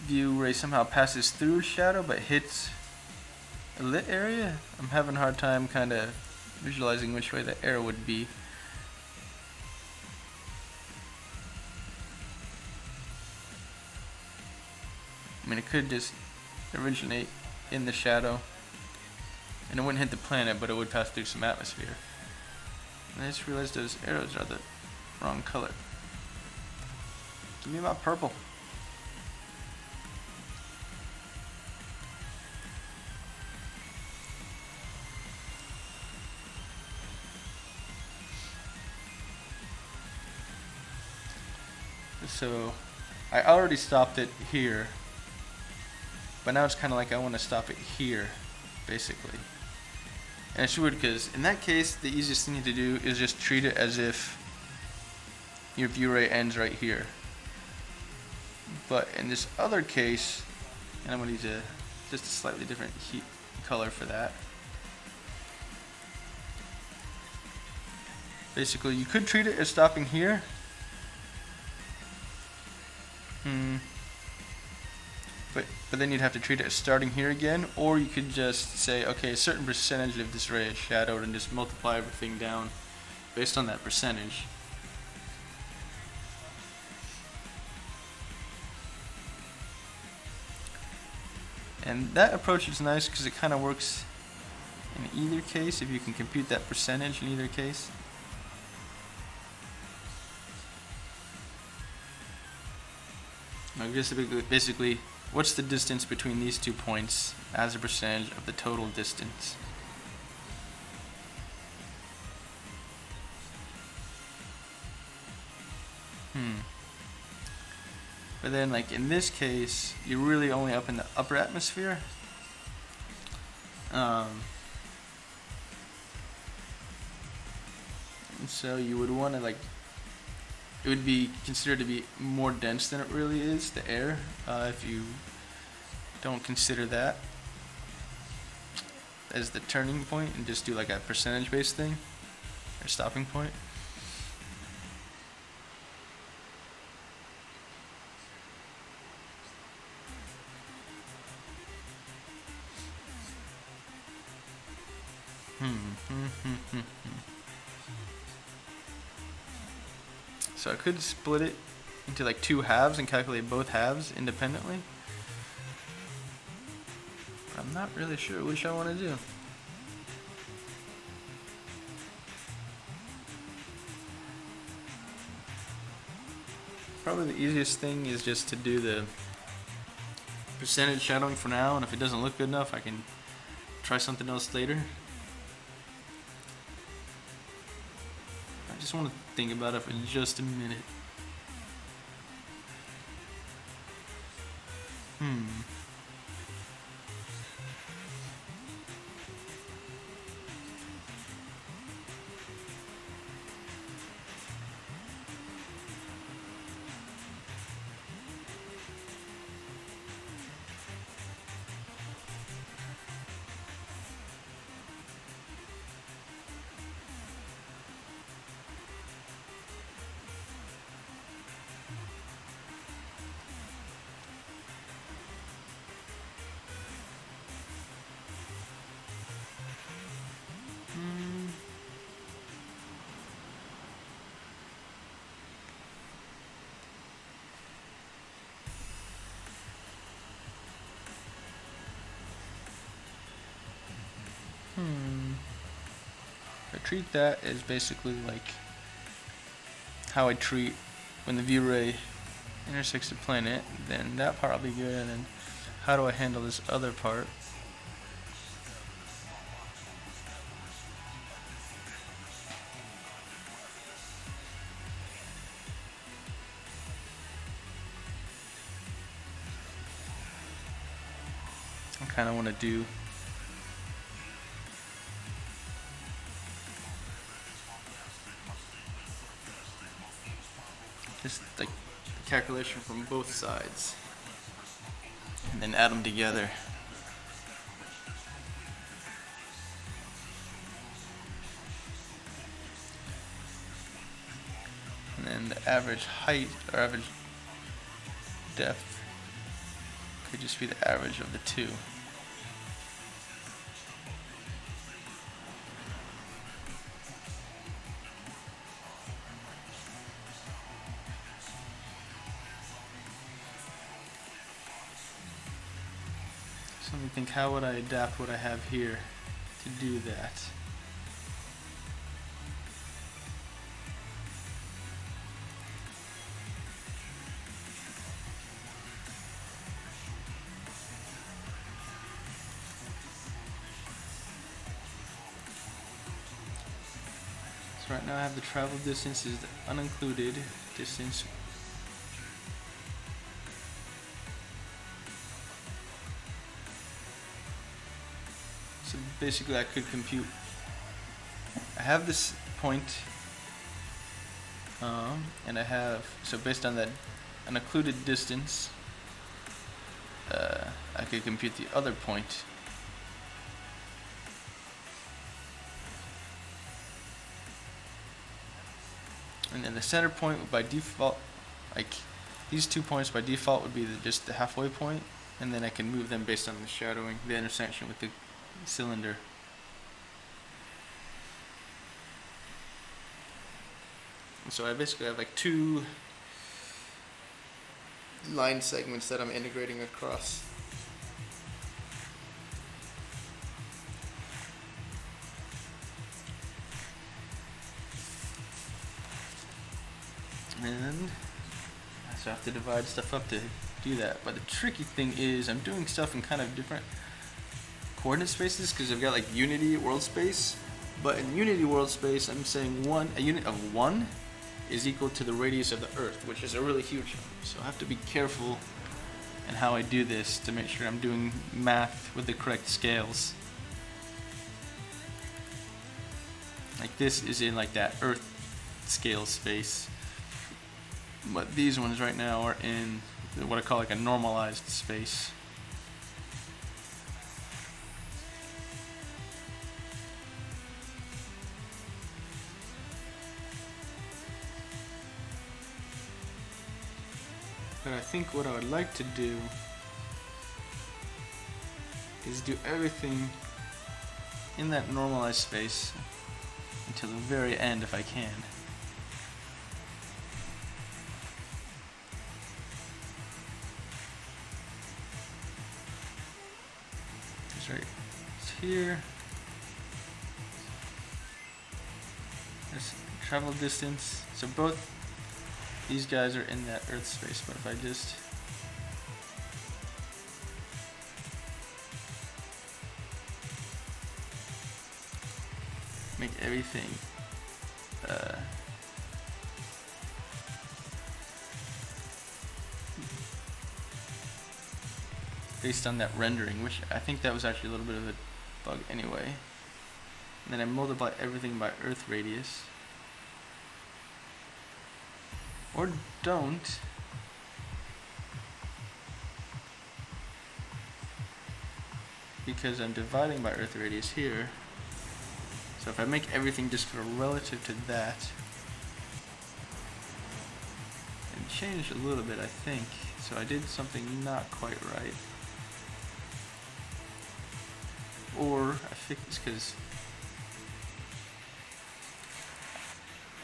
view ray somehow passes through shadow but hits a lit area. I'm having a hard time kind of visualizing which way the arrow would be. I mean, it could just originate in the shadow and it wouldn't hit the planet, but it would pass through some atmosphere. And I just realized those arrows are the wrong color. Give me my purple. So I already stopped it here, but now it's kind of like I want to stop it here, basically. And it's weird because in that case, the easiest thing to do is just treat it as if your view ray ends right here. But in this other case, and I'm going to use just a slightly different heat color for that. Basically, you could treat it as stopping here. But then you'd have to treat it as starting here again, or you could just say, okay, a certain percentage of this ray is shadowed and just multiply everything down based on that percentage. And that approach is nice because it kind of works in either case if you can compute that percentage in either case. Basically, what's the distance between these 2 points as a percentage of the total distance? But then, like in this case, you're really only up in the upper atmosphere. And so you would want to it would be considered to be more dense than it really is, the air, if you don't consider that. as the turning point and just do like a percentage based thing or stopping point. So I could split it into like two halves and calculate both halves independently. I'm not really sure which I want to do. Probably the easiest thing is just to do the percentage shadowing for now, and if it doesn't look good enough, I can try something else later. I just want to think about it for just a minute. I treat that as basically like how I treat when the view ray intersects the planet, then that part will be good, and then how do I handle this other part? I kind of want to do just like calculation from both sides and then add them together. And then the average height or average depth could just be the average of the two. So let me think, how would I adapt what I have here to do that? So right now I have the travel distance is the unincluded distance. So basically I could compute, I have this point, and I have, so based on that unincluded distance, I could compute the other point. And then the center point by default, like these 2 points by default would be just the halfway point, and then I can move them based on the shadowing, the intersection with the cylinder. And so I basically have like two line segments that I'm integrating across. And so I have to divide stuff up to do that. But the tricky thing is I'm doing stuff in kind of different coordinate spaces because I've got like unity world space. But in unity world space, I'm saying a unit of 1 is equal to the radius of the Earth, which is a really huge number. So I have to be careful in how I do this to make sure I'm doing math with the correct scales. Like this is in like that Earth scale space. But these ones right now are in what I call like a normalized space. But I think what I would like to do is do everything in that normalized space until the very end if I can. It's right, it's here. There's travel distance. So both these guys are in that Earth space, but if I just make everything based on that rendering, which I think that was actually a little bit of a bug anyway. And then I multiply everything by Earth radius. Or don't. Because I'm dividing by Earth radius here. So if I make everything just sort of relative to that, and changed a little bit, I think. So I did something not quite right. Or I fixed because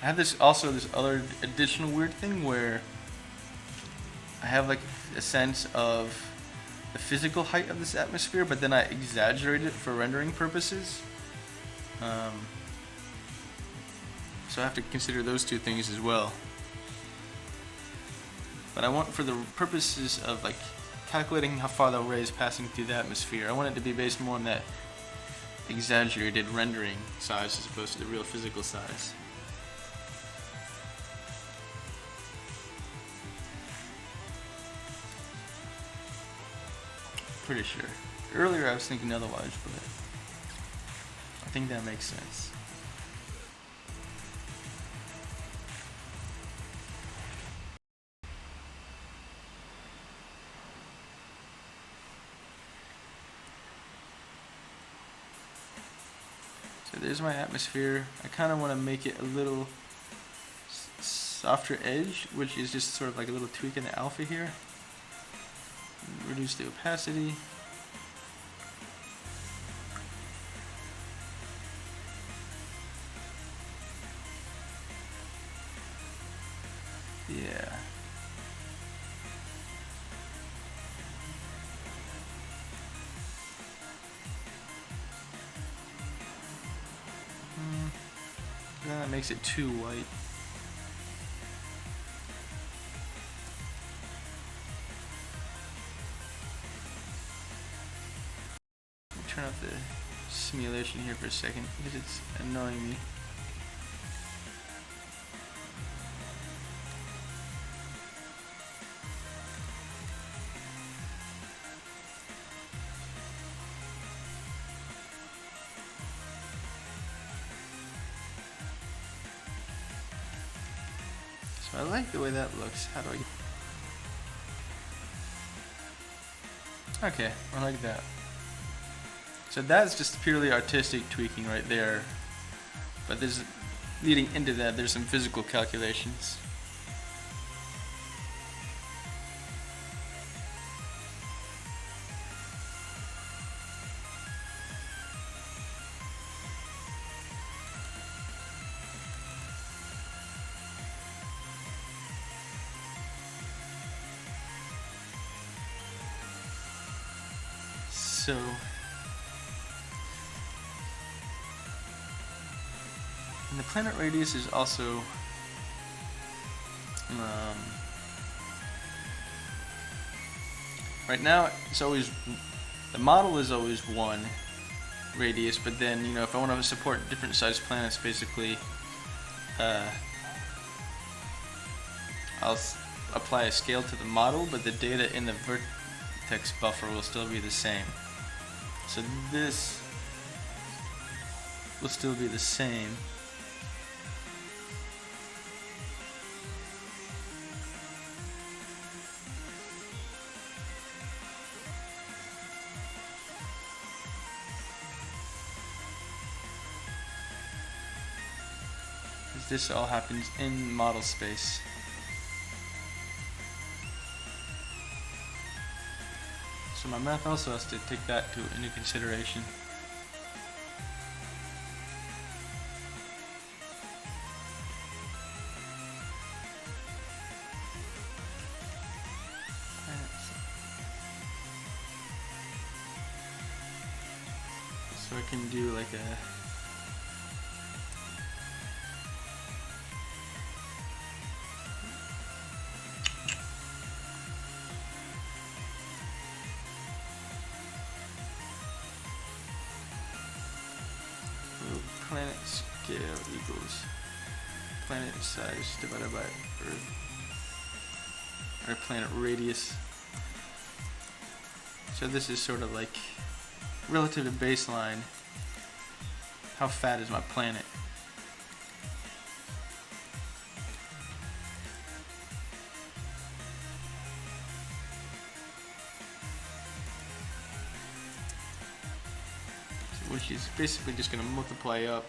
I have this other additional weird thing where I have like a sense of the physical height of this atmosphere, but then I exaggerate it for rendering purposes. So I have to consider those two things as well. But I want, for the purposes of like calculating how far the ray is passing through the atmosphere, I want it to be based more on that exaggerated rendering size as opposed to the real physical size. Pretty sure. Earlier I was thinking otherwise, but I think that makes sense. So there's my atmosphere. I kind of want to make it a little softer edge, which is just sort of like a little tweak in the alpha here. Reduce the opacity. Yeah. That makes it too white. Turn off the simulation here for a second because it's annoying me. So I like the way that looks. How do I... Okay, I like that. So that's just purely artistic tweaking right there. But there's, leading into that, there's some physical calculations. So and the planet radius is also right now it's always, the model is always 1 radius, but then, you know, if I want to support different sized planets, basically I'll apply a scale to the model, but the data in the vertex buffer will still be the same. So this will still be the same. This all happens in model space. So my math also has to take that into consideration. So I can do like a planet scale equals planet size divided by Earth, or planet radius. So this is sort of like relative to baseline. How fat is my planet? Which is basically just going to multiply up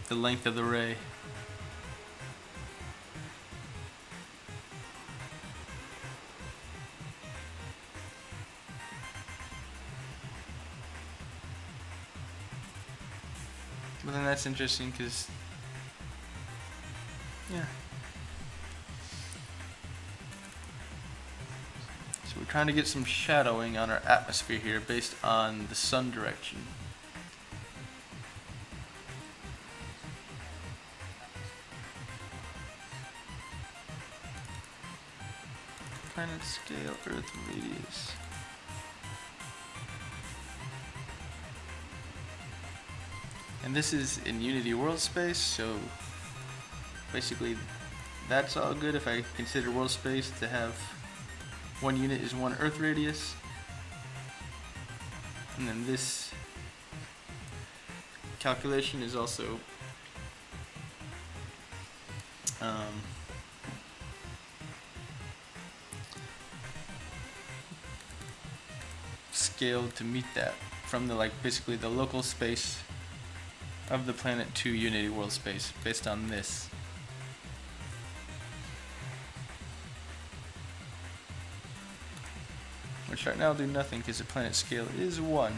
the length of the ray. But then that's interesting because, yeah. So we're trying to get some shadowing on our atmosphere here based on the sun direction. Planet scale, Earth radius. And this is in Unity world space, so basically that's all good if I consider world space to have one unit is one Earth radius. And then this calculation is also scaled to meet that from the basically the local space of the planet to Unity world space based on this. Which right now will do nothing because the planet scale is 1.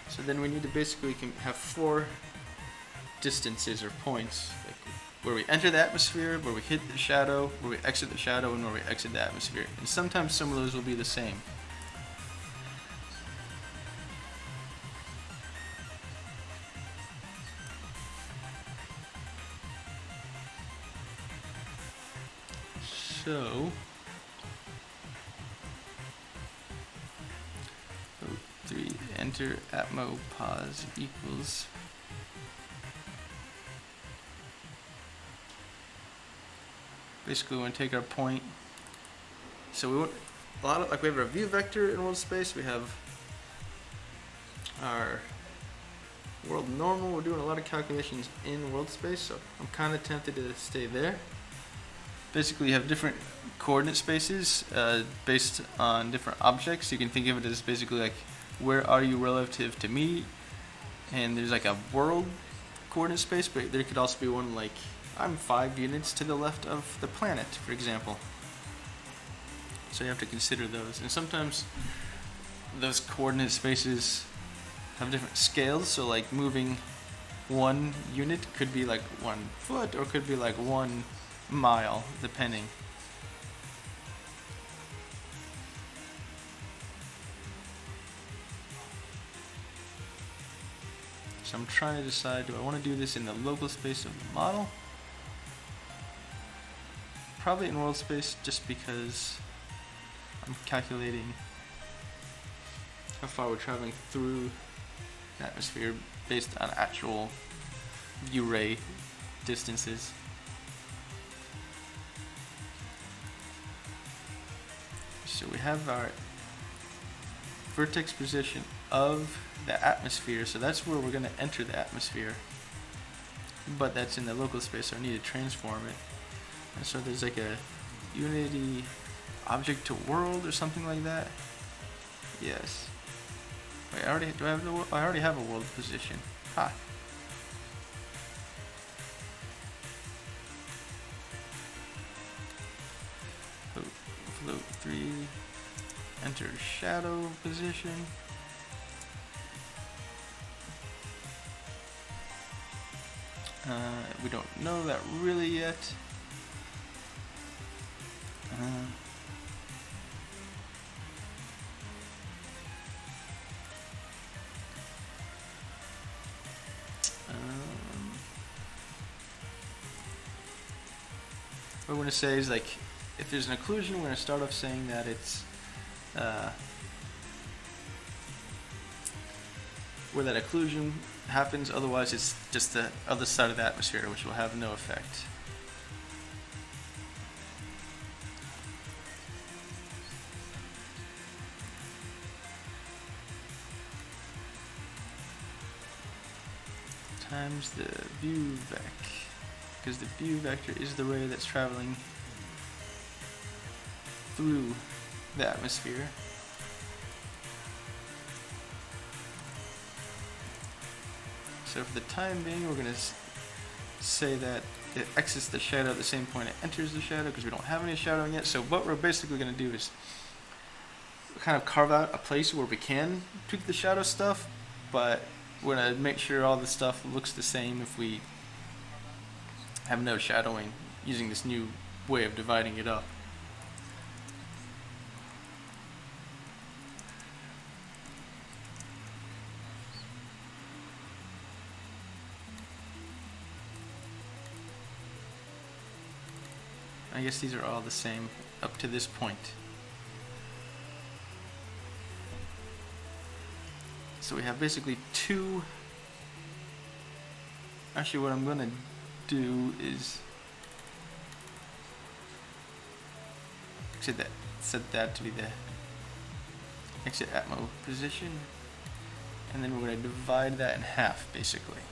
So then we need to basically have 4 distances or points, like where we enter the atmosphere, where we hit the shadow, where we exit the shadow, and where we exit the atmosphere. And sometimes some of those will be the same. So, 3 enter atmo pause equals basically we want to take our point. So we want a lot of we have our view vector in world space. We have our world normal. We're doing a lot of calculations in world space, so I'm kind of tempted to stay there. Basically, you have different coordinate spaces based on different objects. You can think of it as basically like where are you relative to me, and there's like a world coordinate space, but there could also be one like I'm 5 units to the left of the planet, for example. So you have to consider those. And sometimes those coordinate spaces have different scales. So like moving 1 unit could be like 1 foot or could be like 1 mile, depending. So I'm trying to decide, do I want to do this in the local space of the model? Probably in world space, just because I'm calculating how far we're traveling through the atmosphere based on actual view ray distances. So we have our vertex position of the atmosphere, so that's where we're going to enter the atmosphere, but that's in the local space, so I need to transform it. And so there's like a Unity object to world or something like that. Yes. Wait, do I have the world? I already have a world position. Ha. Float 3. Enter shadow position. We don't know that really yet. What we're going to say is, like, if there's an occlusion, we're going to start off saying that it's where that occlusion happens, otherwise it's just the other side of the atmosphere, which will have no effect. Times the view vec, because the view vector is the ray that's traveling through the atmosphere. So for the time being, we're going to say that it exits the shadow at the same point it enters the shadow, because we don't have any shadowing yet. So what we're basically going to do is kind of carve out a place where we can tweak the shadow stuff, but we're going to make sure all the stuff looks the same if we have no shadowing, using this new way of dividing it up. I guess these are all the same up to this point. So we have basically two. Actually, what I'm going to do is set that to be the exit atmo position, and then we're going to divide that in half, basically.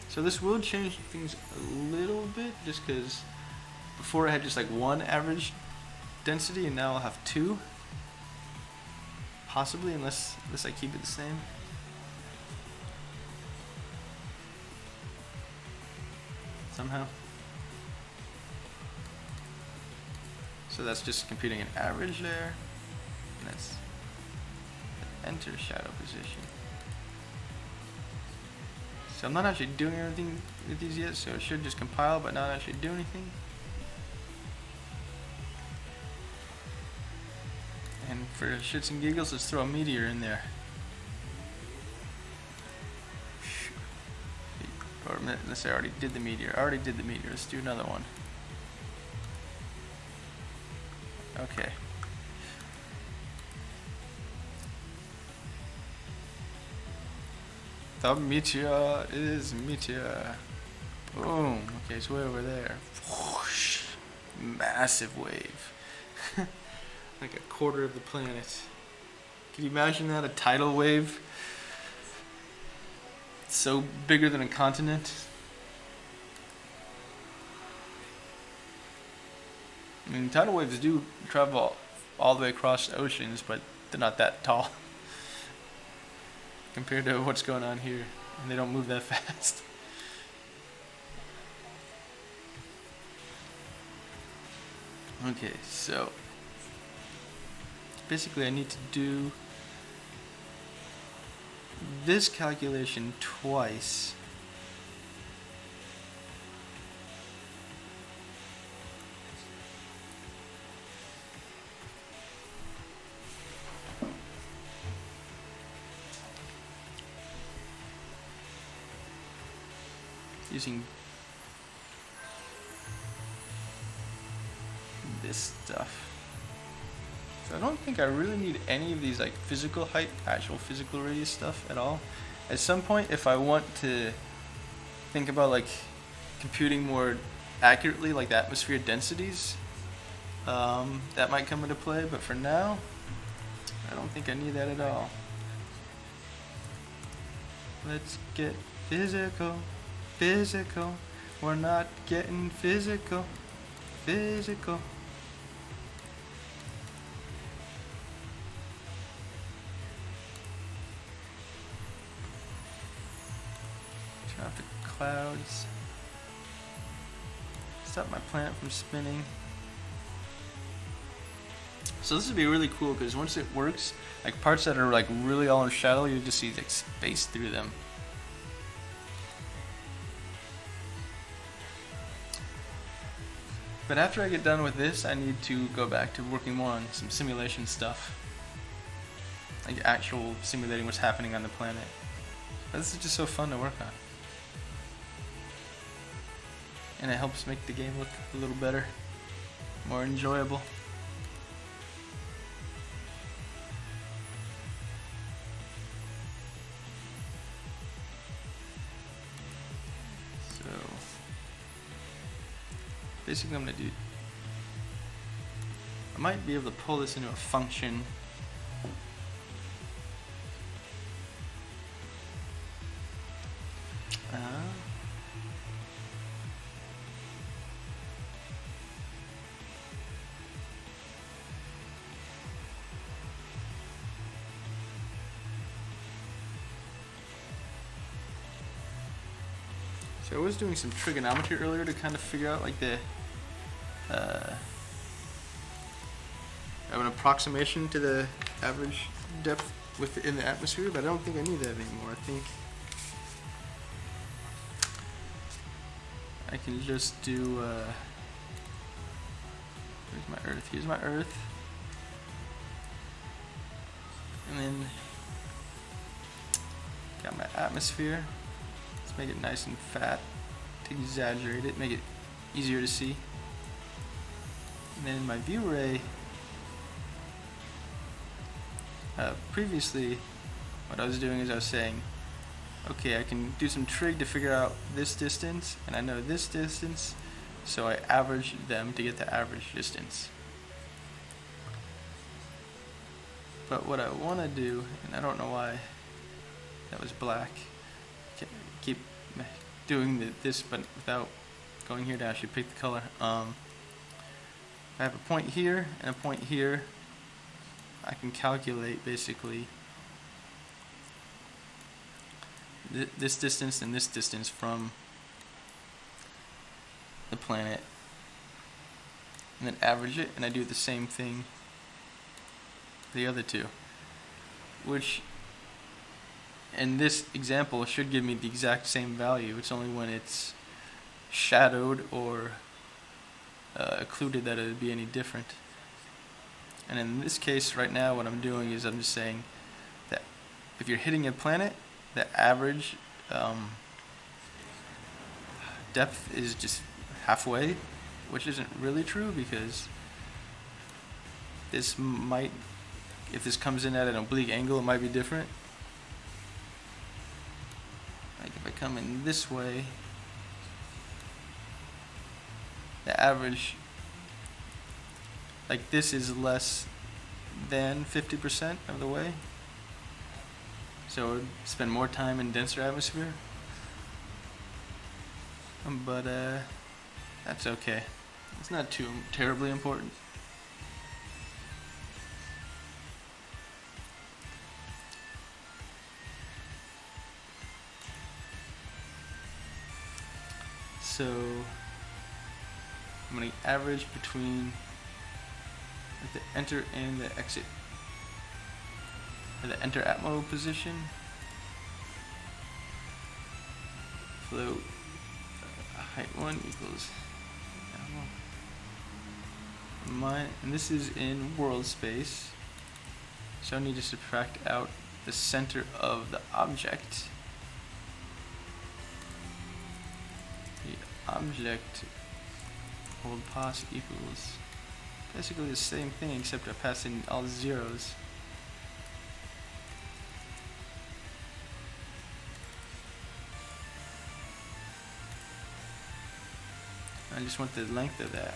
So this will change things a little bit, just because before I had just like one average density, and now I'll have two. Possibly, unless I keep it the same. Somehow. So that's just computing an average there. And that's the enter shadow position. So I'm not actually doing anything with these yet, so it should just compile but not actually do anything. And for shits and giggles, let's throw a meteor in there. Or let's say I already did the meteor. Let's do another one. Okay. The meteor is meteor. Boom. Okay, it's way over there. Whoosh. Massive wave. Like a quarter of the planet. Can you imagine that? A tidal wave? So bigger than a continent. I mean, tidal waves do travel all the way across oceans, but they're not that tall compared to what's going on here, and they don't move that fast. Okay, so basically I need to do this calculation twice. Using this stuff. So I don't think I really need any of these like physical height, actual physical radius stuff at all. At some point, if I want to think about like computing more accurately like the atmosphere densities, that might come into play, but for now I don't think I need that at all. Let's get physical, physical. We're not getting physical, physical. Turn off the clouds. Stop my planet from spinning. So this would be really cool because once it works, like parts that are like really all in shadow, you just see like space through them. But after I get done with this, I need to go back to working more on some simulation stuff. Like actual simulating what's happening on the planet. But this is just so fun to work on. And it helps make the game look a little better, more enjoyable. So basically I'm going to do, I might be able to pull this into a function. So I was doing some trigonometry earlier to kind of figure out like the an approximation to the average depth within the atmosphere, but I don't think I need that anymore. I think I can just do here's my Earth, here's my Earth, and then got my atmosphere. Let's make it nice and fat to exaggerate it, make it easier to see. And then in my view ray, previously what I was doing is I was saying, okay, I can do some trig to figure out this distance, and I know this distance, so I average them to get the average distance. But what I want to do, and I don't know why that was black, keep doing this but without going here to actually pick the color. I have a point here and a point here. I can calculate basically this distance and this distance from the planet, and then average it, and I do the same thing the other two, which in this example should give me the exact same value. It's only when it's shadowed or occluded that it would be any different. And in this case right now what I'm doing is I'm just saying that if you're hitting a planet, the average depth is just halfway, which isn't really true because this might, if this comes in at an oblique angle, it might be different. Like if I come in this way, the average, like this is less than 50% of the way, so it would spend more time in denser atmosphere. But that's okay. It's not too terribly important. So I'm going to average between the enter and the exit, or the enter atmo position. Float height 1 equals mine, and this is in world space, so I need to subtract out the center of the object. The object hold pos equals basically the same thing, except I pass in all zeros. I just want the length of that.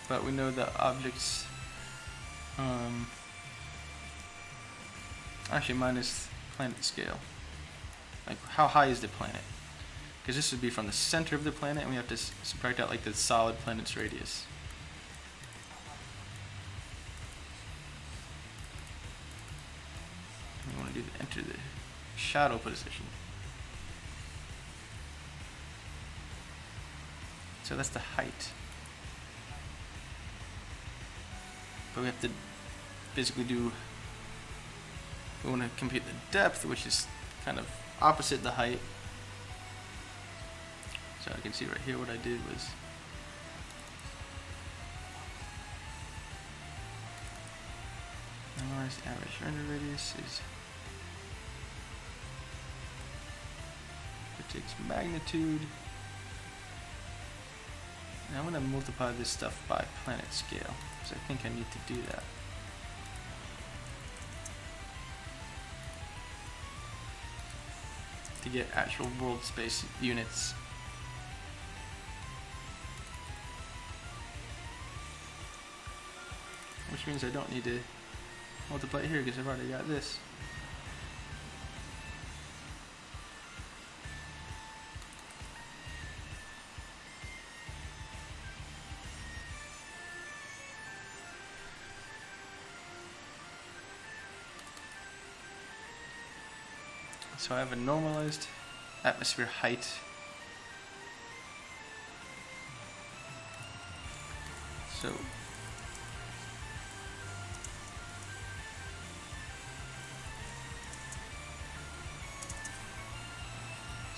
But we know the object's Actually, minus planet scale. Like, how high is the planet? Because this would be from the center of the planet, and we have to subtract out like the solid planet's radius. We want to enter the shadow position. So that's the height. But we have to basically do, we want to compute the depth, which is kind of opposite the height. So I can see right here what I did was normalized average render radius is it takes magnitude. And I'm going to multiply this stuff by planet scale, because I think I need to do that. To get actual world space units. Which means I don't need to multiply it here because I've already got this. So I have a normalized atmosphere height. So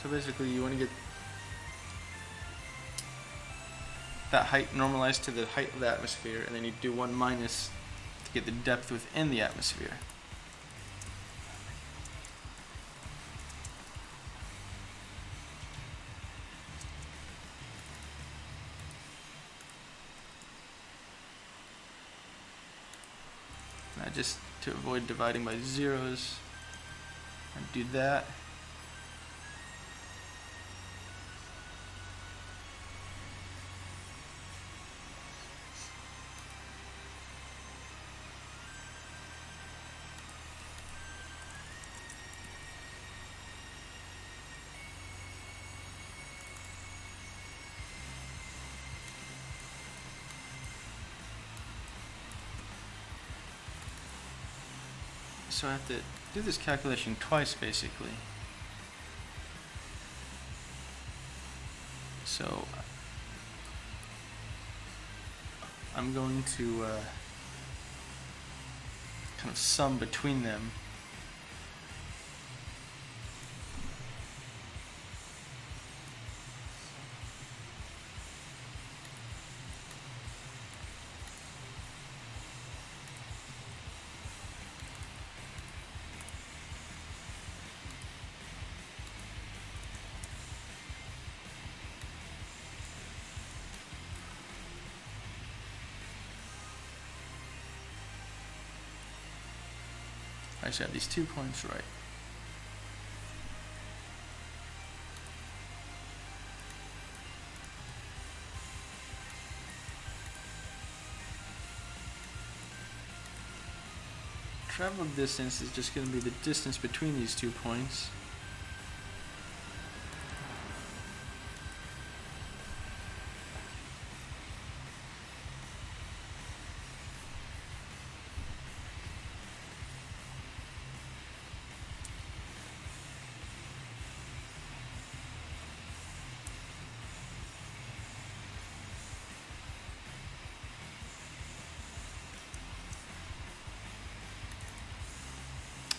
basically you want to get that height normalized to the height of the atmosphere, and then you do 1 minus to get the depth within the atmosphere. And I just, to avoid dividing by zeros, I do that. So I have to do this calculation twice, basically. So I'm going to kind of sum between them. I should have these 2 points right. Travel distance is just going to be the distance between these 2 points.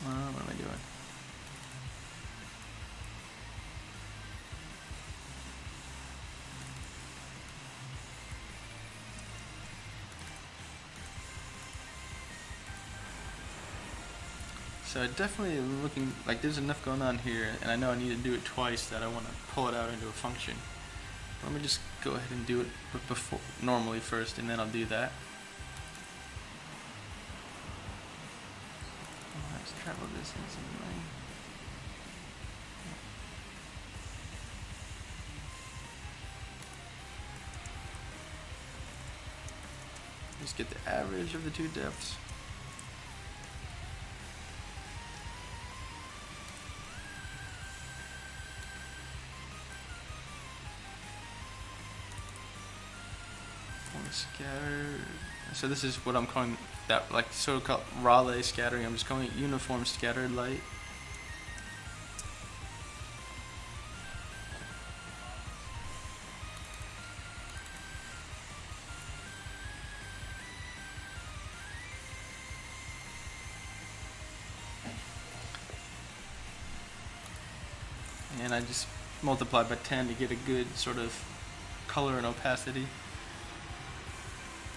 What am I doing? So I definitely am looking like there's enough going on here, and I know I need to do it twice that I want to pull it out into a function. Let me just go ahead and do it before normally first, and then I'll do that. Let's travel distance in lane. Just get the average of the two depths. Point scattered. So this is what I'm calling that, like so-called Rayleigh scattering. I'm just calling it uniform scattered light. And I just multiply by 10 to get a good sort of color and opacity,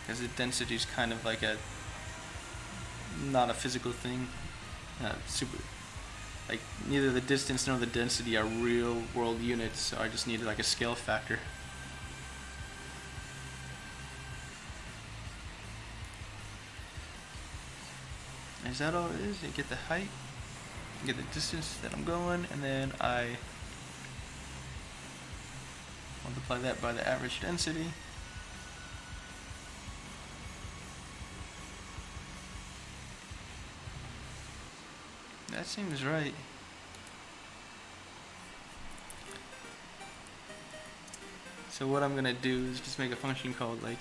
because the density is kind of like not a physical thing. Like neither the distance nor the density are real world units, so I just needed like a scale factor. Is that all it is? You get the height, you get the distance that I'm going, and then I multiply that by the average density. That seems right. So what I'm gonna do is just make a function called like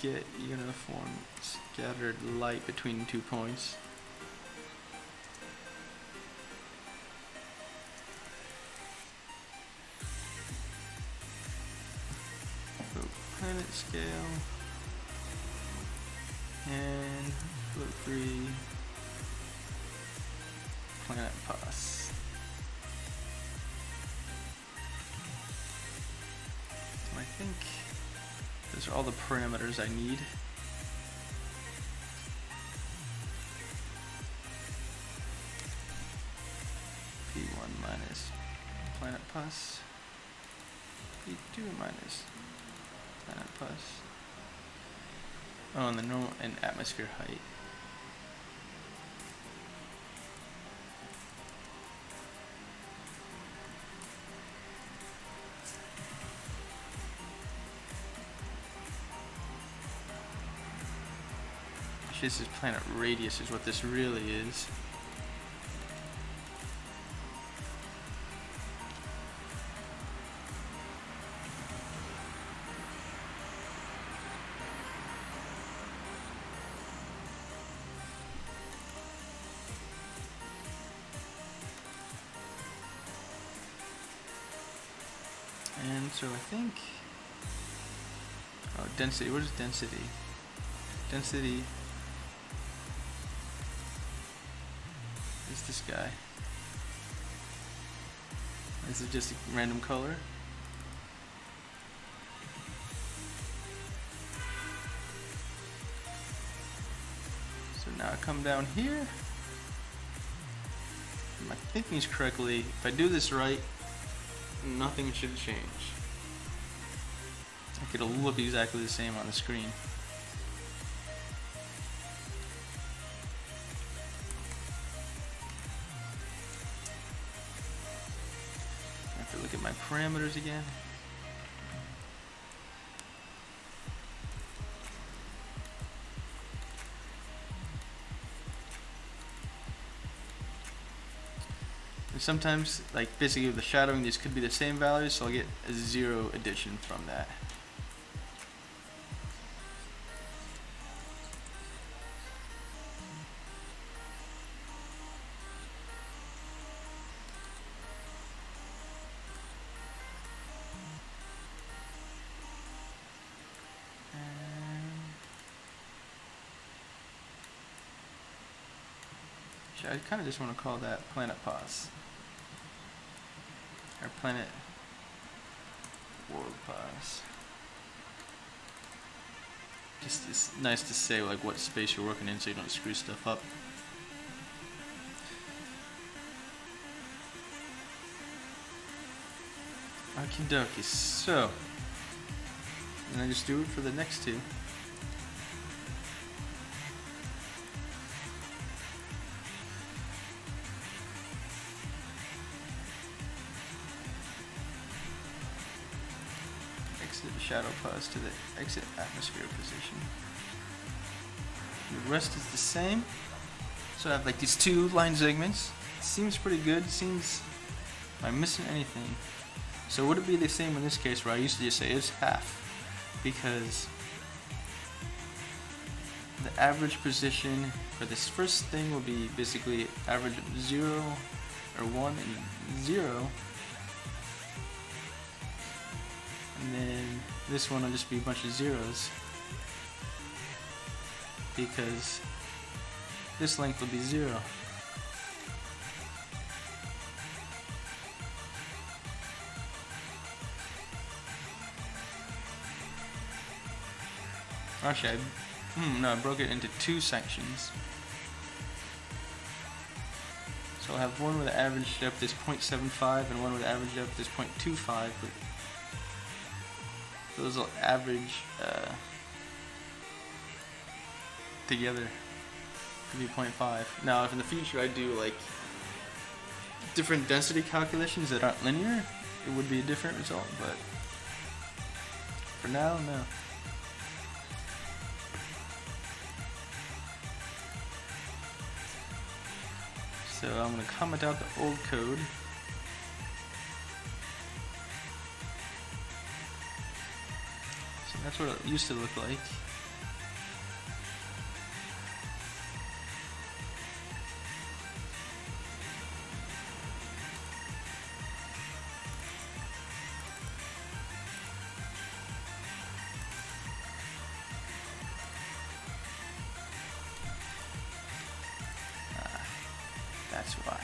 get uniform scattered light between 2 points. So planet scale and float free planet pass. So I think those are all the parameters I need. P1 minus planet pass. P2 minus planet pass. Oh, and the normal and atmosphere height. This is planet radius is what this really is. And so I think, oh, density, what is density? Density is this guy. This is just a random color. So now I come down here. If my thinking is correctly, if I do this right, nothing should change. Like it'll look exactly the same on the screen. I have to look at my parameters again. And sometimes, like basically with the shadowing, these could be the same values, so I'll get a 0 addition from that. I kind of just want to call that planet pause. Or planet world pause. Just it's nice to say like what space you're working in so you don't screw stuff up. Okie dokie, so and I just do it for the next two. Exit shadow pause to the exit atmosphere position. The rest is the same. So I have like these two line segments. Seems pretty good. Seems, am I missing anything? So would it be the same in this case where I used to just say it's half? Because the average position for this first thing will be basically average of 0 or 1 and 0. And then this one will just be a bunch of zeros. Because this length will be 0. Actually, no, I broke it into two sections. So I'll have one where the average depth is 0.75 and one where the average depth is 0.25, but those will average together to be 0.5. Now, if in the future I do like different density calculations that aren't linear, it would be a different result, but for now, no. So I'm going to comment out the old code. So that's what it used to look like. That's why.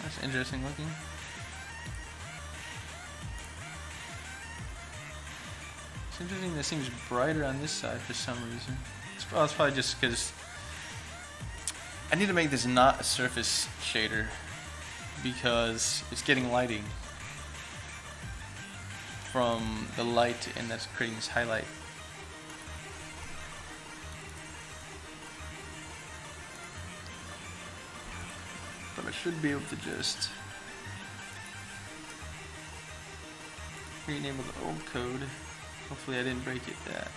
That's interesting looking. It's interesting that it seems brighter on this side for some reason. It's probably just because I need to make this not a surface shader because it's getting lighting from the light and that's creating this highlight. But I should be able to just rename the old code. Hopefully I didn't break it that.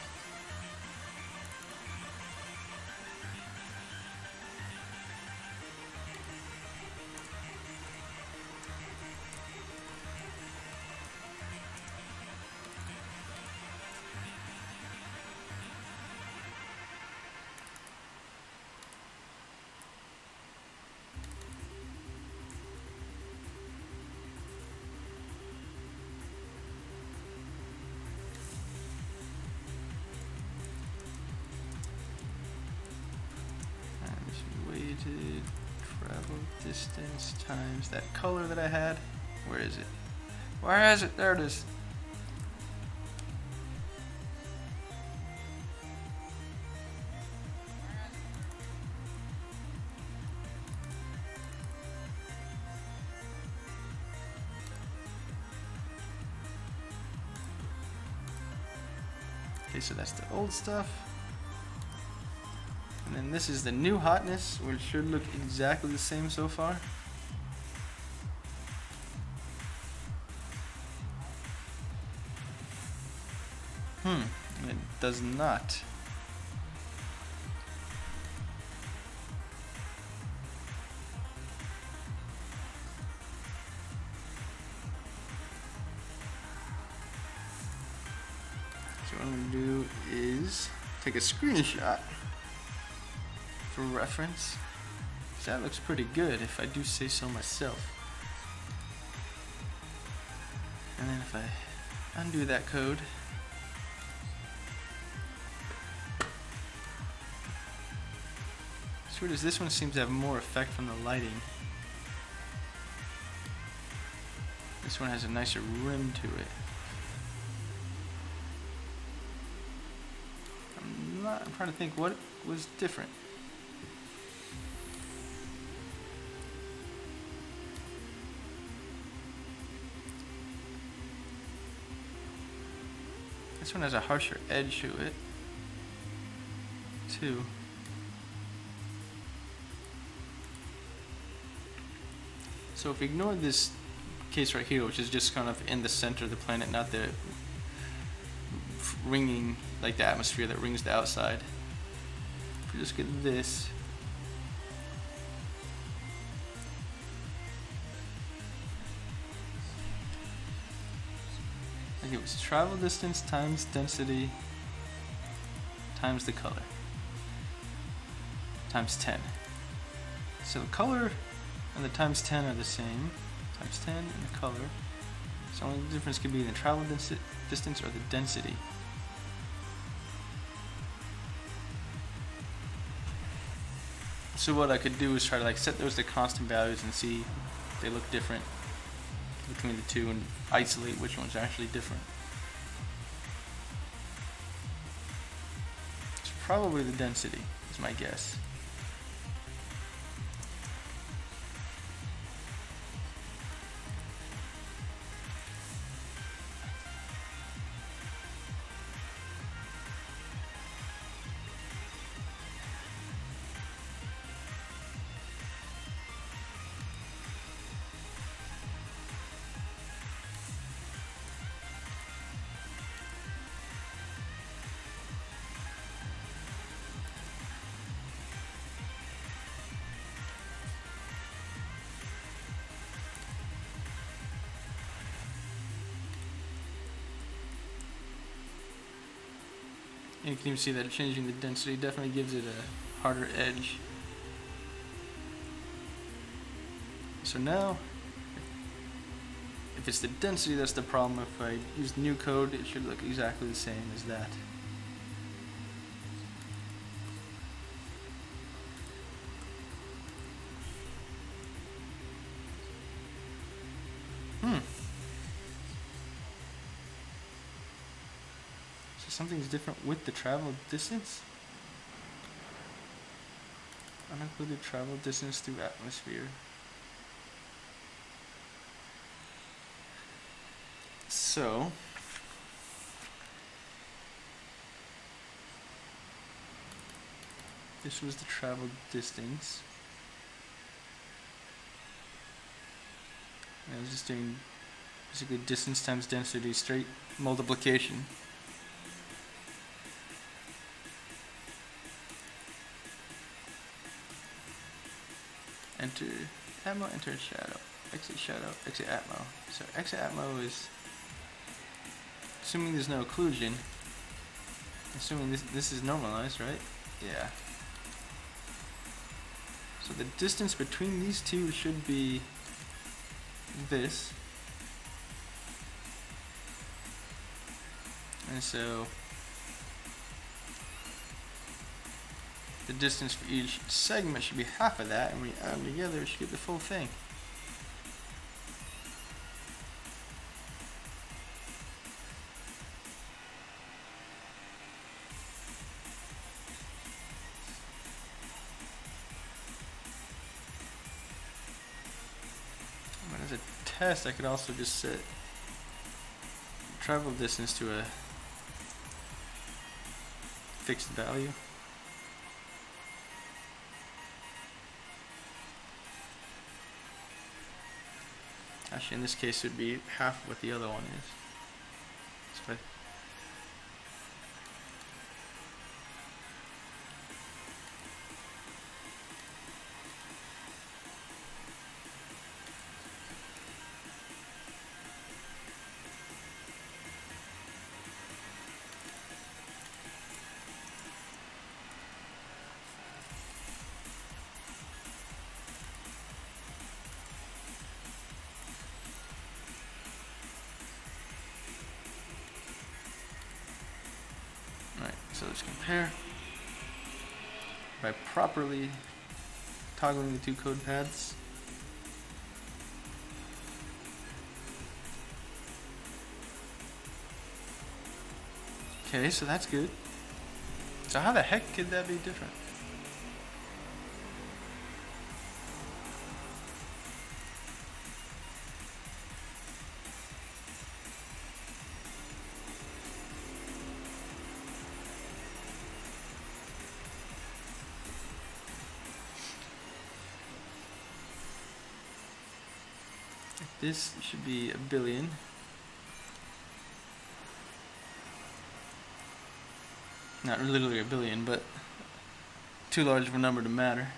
Travel distance times that color that I had. Where is it? Where is it? There it is. Okay, so that's the old stuff. And then this is the new hotness, which should look exactly the same so far. It does not. So what I'm going to do is take a screenshot for reference. That looks pretty good if I do say so myself. And then if I undo that code, as weird as this one seems to have more effect from the lighting. This one has a nicer rim to it. I'm trying to think what was different. This one has a harsher edge to it, too. So if we ignore this case right here, which is just kind of in the center of the planet, not the ringing, like the atmosphere that rings the outside. If we just get this. Like it was travel distance times density times the color times 10. So the color and the times 10 are the same. Times 10 and the color. So only the difference could be the travel distance or the density. So what I could do is try to like set those to constant values and see if they look different between the two and isolate which one's actually different. It's probably the density, is my guess. And you can even see that changing the density definitely gives it a harder edge. So now, if it's the density that's the problem, if I use new code, it should look exactly the same as that. Something's different with the travel distance. Unincluded travel distance through atmosphere. So this was the travel distance. And I was just doing basically distance times density, straight multiplication. Enter ammo, enter shadow, exit atmo. So exit atmo is assuming there's no occlusion. Assuming this is normalized, right? Yeah. So the distance between these two should be this. And so the distance for each segment should be half of that, and when you add them together, it should get the full thing. And as a test, I could also just set travel distance to a fixed value. Actually, in this case, it would be half what the other one is. So So let's compare by properly toggling the two code paths. Okay, so that's good. So how the heck could that be different? This should be 1 billion. Not literally a billion, but too large of a number to matter.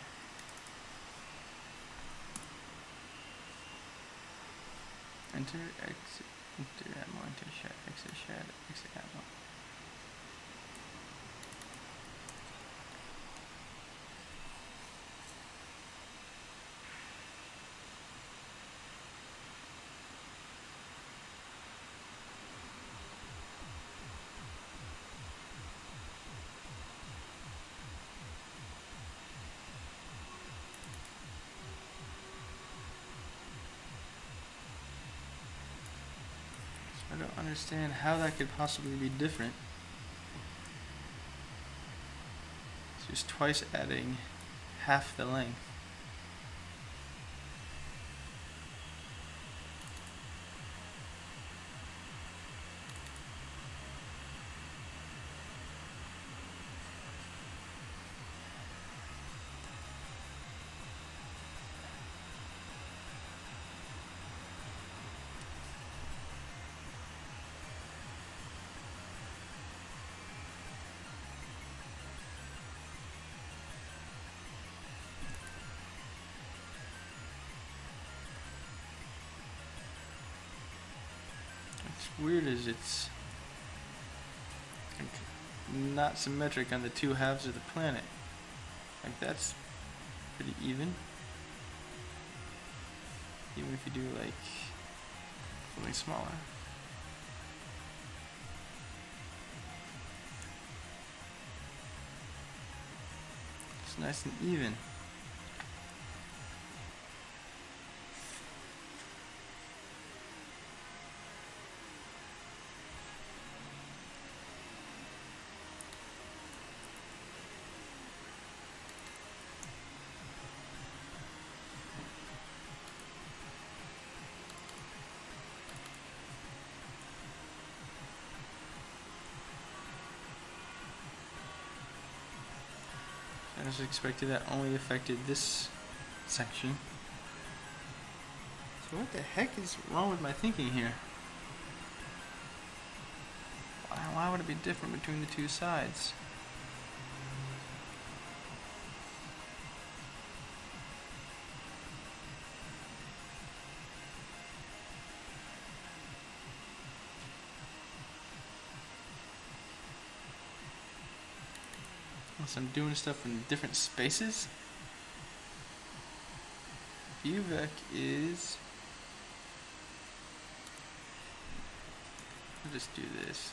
Enter, exit, enter ammo, enter shadow, exit shadow, exit ammo. I don't understand how that could possibly be different. It's just twice adding half the length. What's weird is it's not symmetric on the two halves of the planet. Like that's pretty even. Even if you do like something smaller. It's nice and even. I was expecting that only affected this section. So what the heck is wrong with my thinking here? Why would it be different between the two sides? Unless I'm doing stuff in different spaces? UVec is... I'll just do this.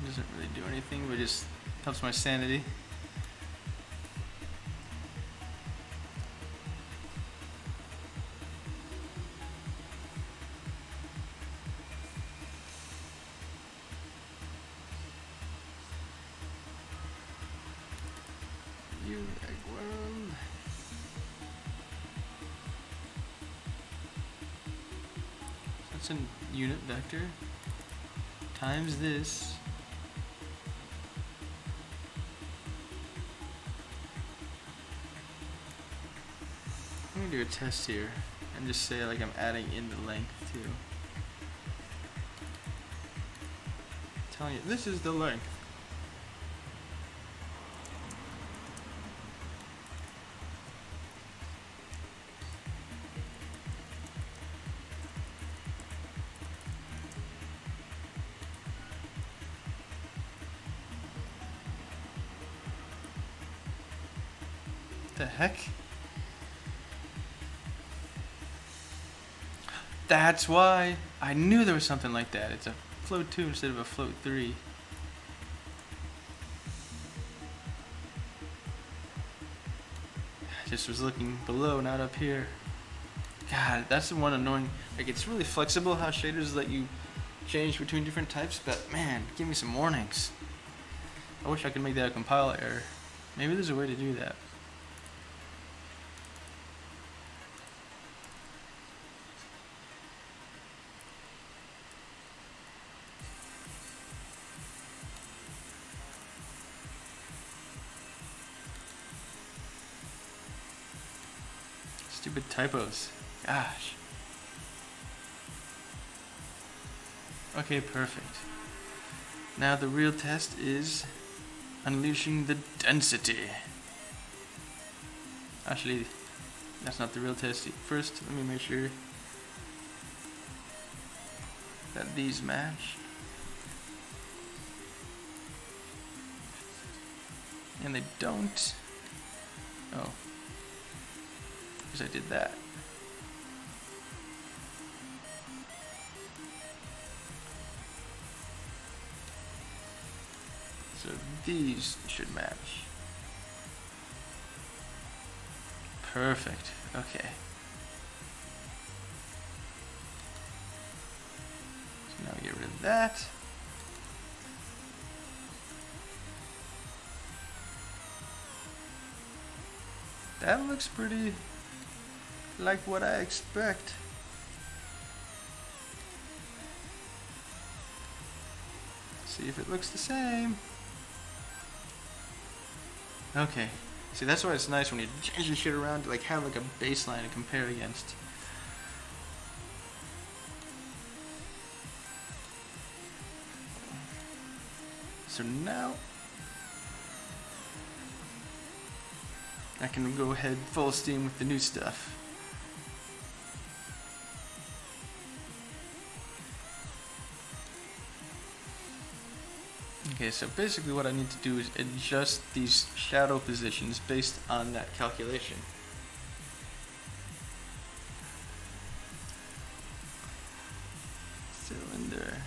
Doesn't really do anything, but just helps my sanity. That's a unit vector times this. I'm gonna do a test here and just say like I'm adding in the length too. Telling you this is the length. The heck? That's why I knew there was something like that. It's a float 2 instead of a float 3. I just was looking below, not up here. God, that's the one annoying. Like, it's really flexible how shaders let you change between different types, but man, give me some warnings. I wish I could make that a compile error. Maybe there's a way to do that. Stupid typos. Gosh. Okay, perfect. Now the real test is unleashing the density. Actually, that's not the real test. First, let me make sure that these match. And they don't. Oh. Because I did that. So these should match. Perfect. Okay. So now we get rid of that. That looks pretty like what I expect. See if it looks the same. Okay. See, that's why it's nice when you're changing shit around to like have like a baseline to compare against. So now I can go ahead full steam with the new stuff. Okay, so basically what I need to do is adjust these shadow positions based on that calculation. Cylinder.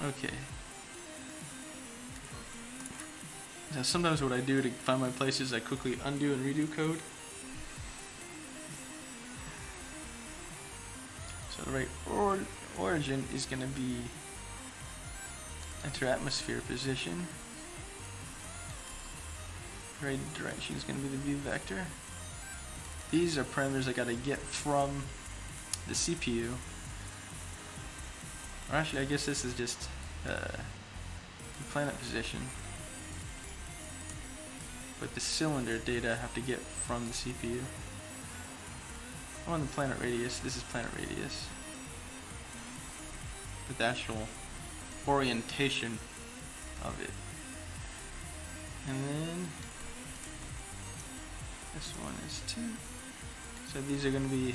Okay. Now sometimes what I do to find my places, I quickly undo and redo code. So the right origin is going to be enter atmosphere position. Right direction is going to be the view vector. These are parameters I got to get from the CPU. Or actually, I guess this is just the planet position. But the cylinder data I have to get from the CPU. I want the planet radius. This is planet radius. With the actual orientation of it. And then this one is 2. So these are going to be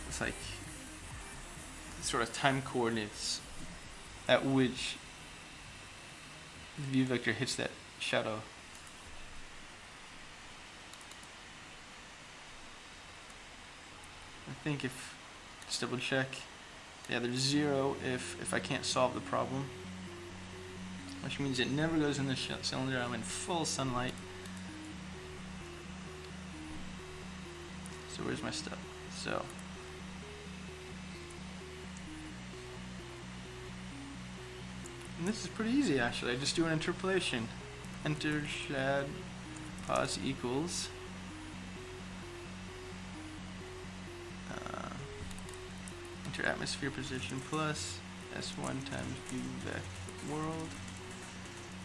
it's like sort of time coordinates at which the view vector hits that shadow. I think if, just double check, yeah, there's 0 if I can't solve the problem, which means it never goes in the cylinder. I'm in full sunlight. So where's my stuff? So and this is pretty easy actually. I just do an interpolation. Enter shad pos equals enter atmosphere position plus S1 times view vec world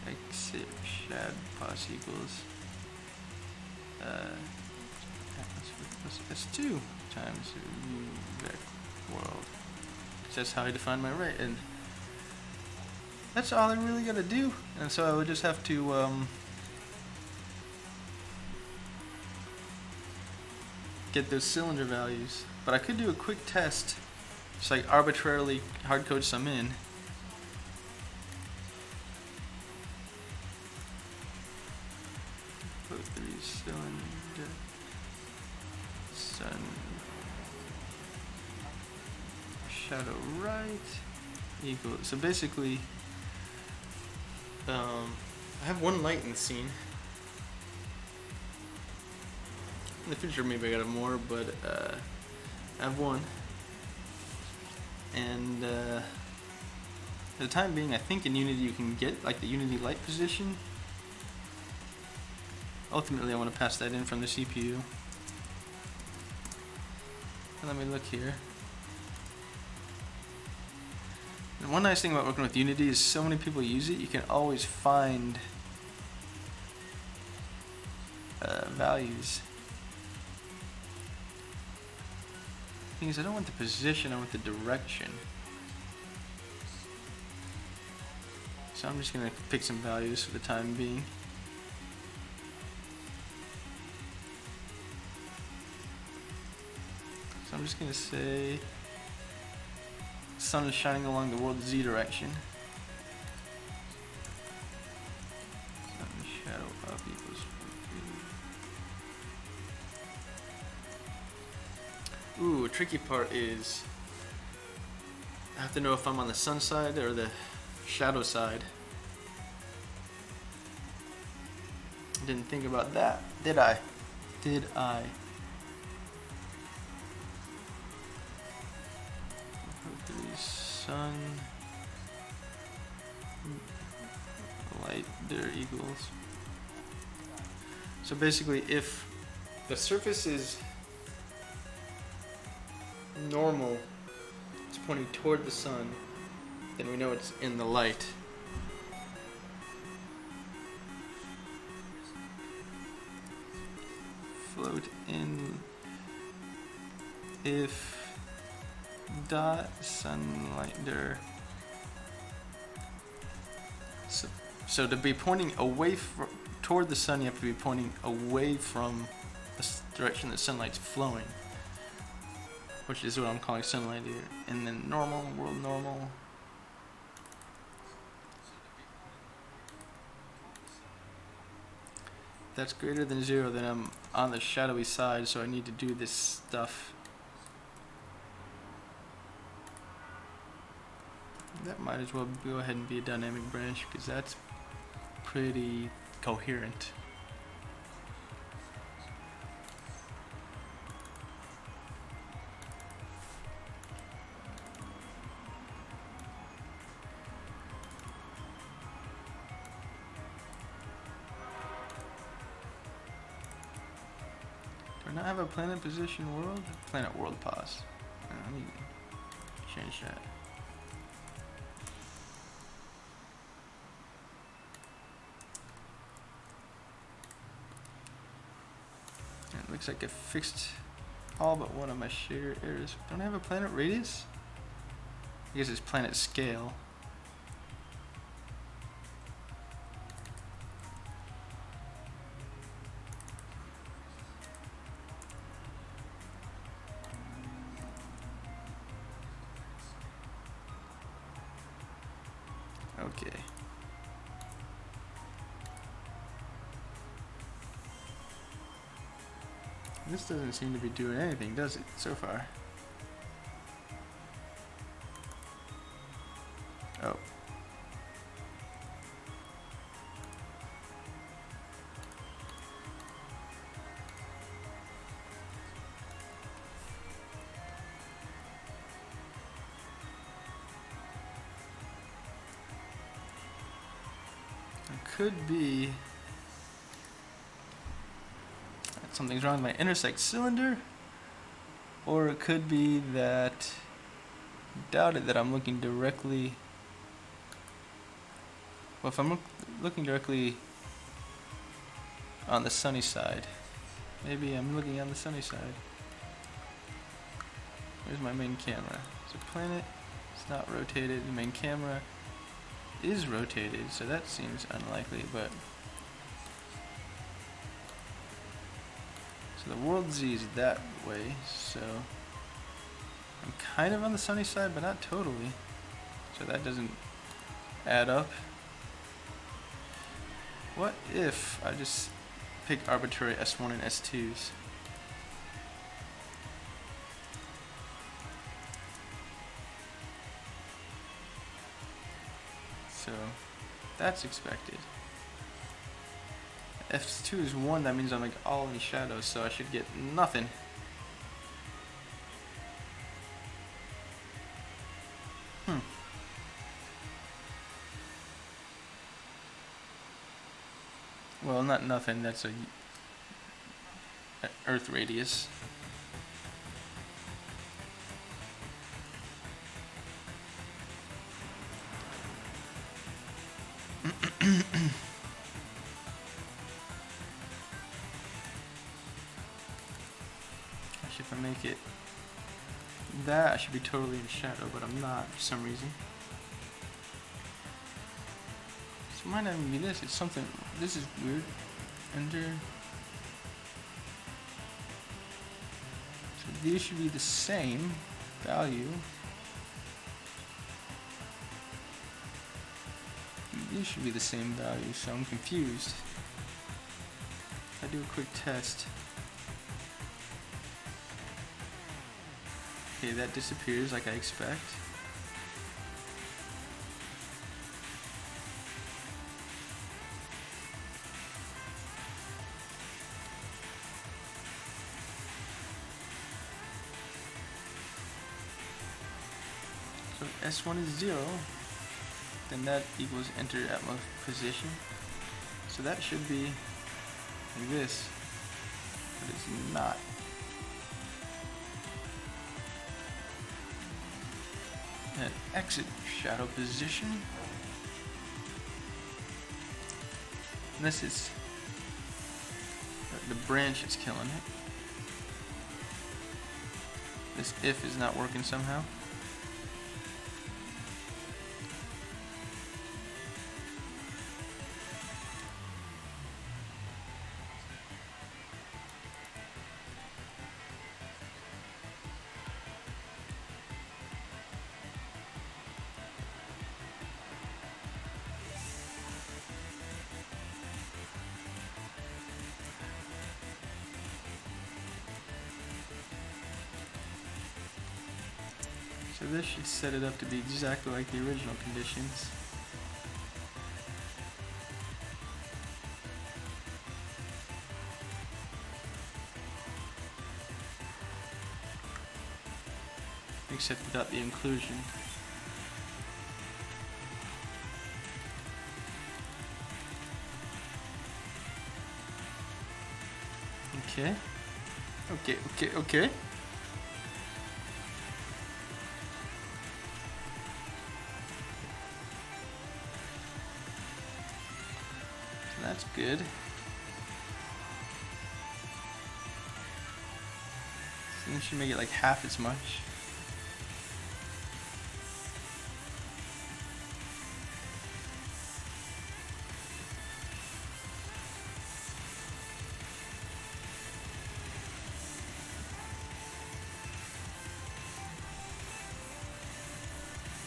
exit shad pos equals atmosphere plus S2 times view vec world. That's how I define my rate, and that's all I really gotta do. And so I would just have to get those cylinder values. But I could do a quick test, just like arbitrarily hard code some in. Put 3 cylinder sun shadow right equal. So basically I have one light in the scene. In the future maybe I got more, but I have one. And for the time being, I think in Unity you can get like the Unity light position. Ultimately I want to pass that in from the CPU. let me look here. And one nice thing about working with Unity is so many people use it, you can always find values. The thing is, I don't want the position, I want the direction. So I'm just going to pick some values for the time being. So I'm just going to say sun is shining along the world Z direction. Sun shadow up equals 4. Ooh, a tricky part is I have to know if I'm on the sun side or the shadow side. I didn't think about that, did I? Did I? Sun light there equals. So basically, if the surface is normal, it's pointing toward the sun, then we know it's in the light. Float in if dot sunlighter. So to be pointing away toward the sun, you have to be pointing away from the direction the sunlight's flowing, which is what I'm calling sunlight here. And then normal, world normal. If that's greater than 0, then I'm on the shadowy side, so I need to do this stuff. That might as well go ahead and be a dynamic branch, because that's pretty coherent. Do I not have a planet position world? Planet world pause. Let me change that. It looks like I fixed all but one of my shader errors. Don't I have a planet radius? I guess it's planet scale. Okay. This doesn't seem to be doing anything, does it, so far? Oh. It could be that something's wrong with my intersect cylinder, or it could be that I doubt it that I'm looking directly. Well, if I'm looking directly on the sunny side, maybe I'm looking on the sunny side. Where's my main camera? It's a planet. It's not rotated. The main camera is rotated, so that seems unlikely, but so the world Z is that way, so I'm kind of on the sunny side, but not totally, so that doesn't add up. What if I just pick arbitrary S1 and S2s? So that's expected. F2 is 1, that means I'm like all in shadows, so I should get nothing. Well, not nothing, that's a Earth radius. Actually, if I make it that, I should be totally in shadow, but I'm not for some reason. So it might not even be this. It's something. This is weird. Enter. So these should be the same value. These should be the same value, so I'm confused. If I do a quick test. Okay, that disappears like I expect. So if S1 is 0, then that equals enter Atmos position. So that should be like this, but it's not. And exit shadow position. And this is the branch is killing it. This if is not working somehow. So this should set it up to be exactly like the original conditions. Except without the inclusion. Okay. Okay. That's good. So we should make it like half as much.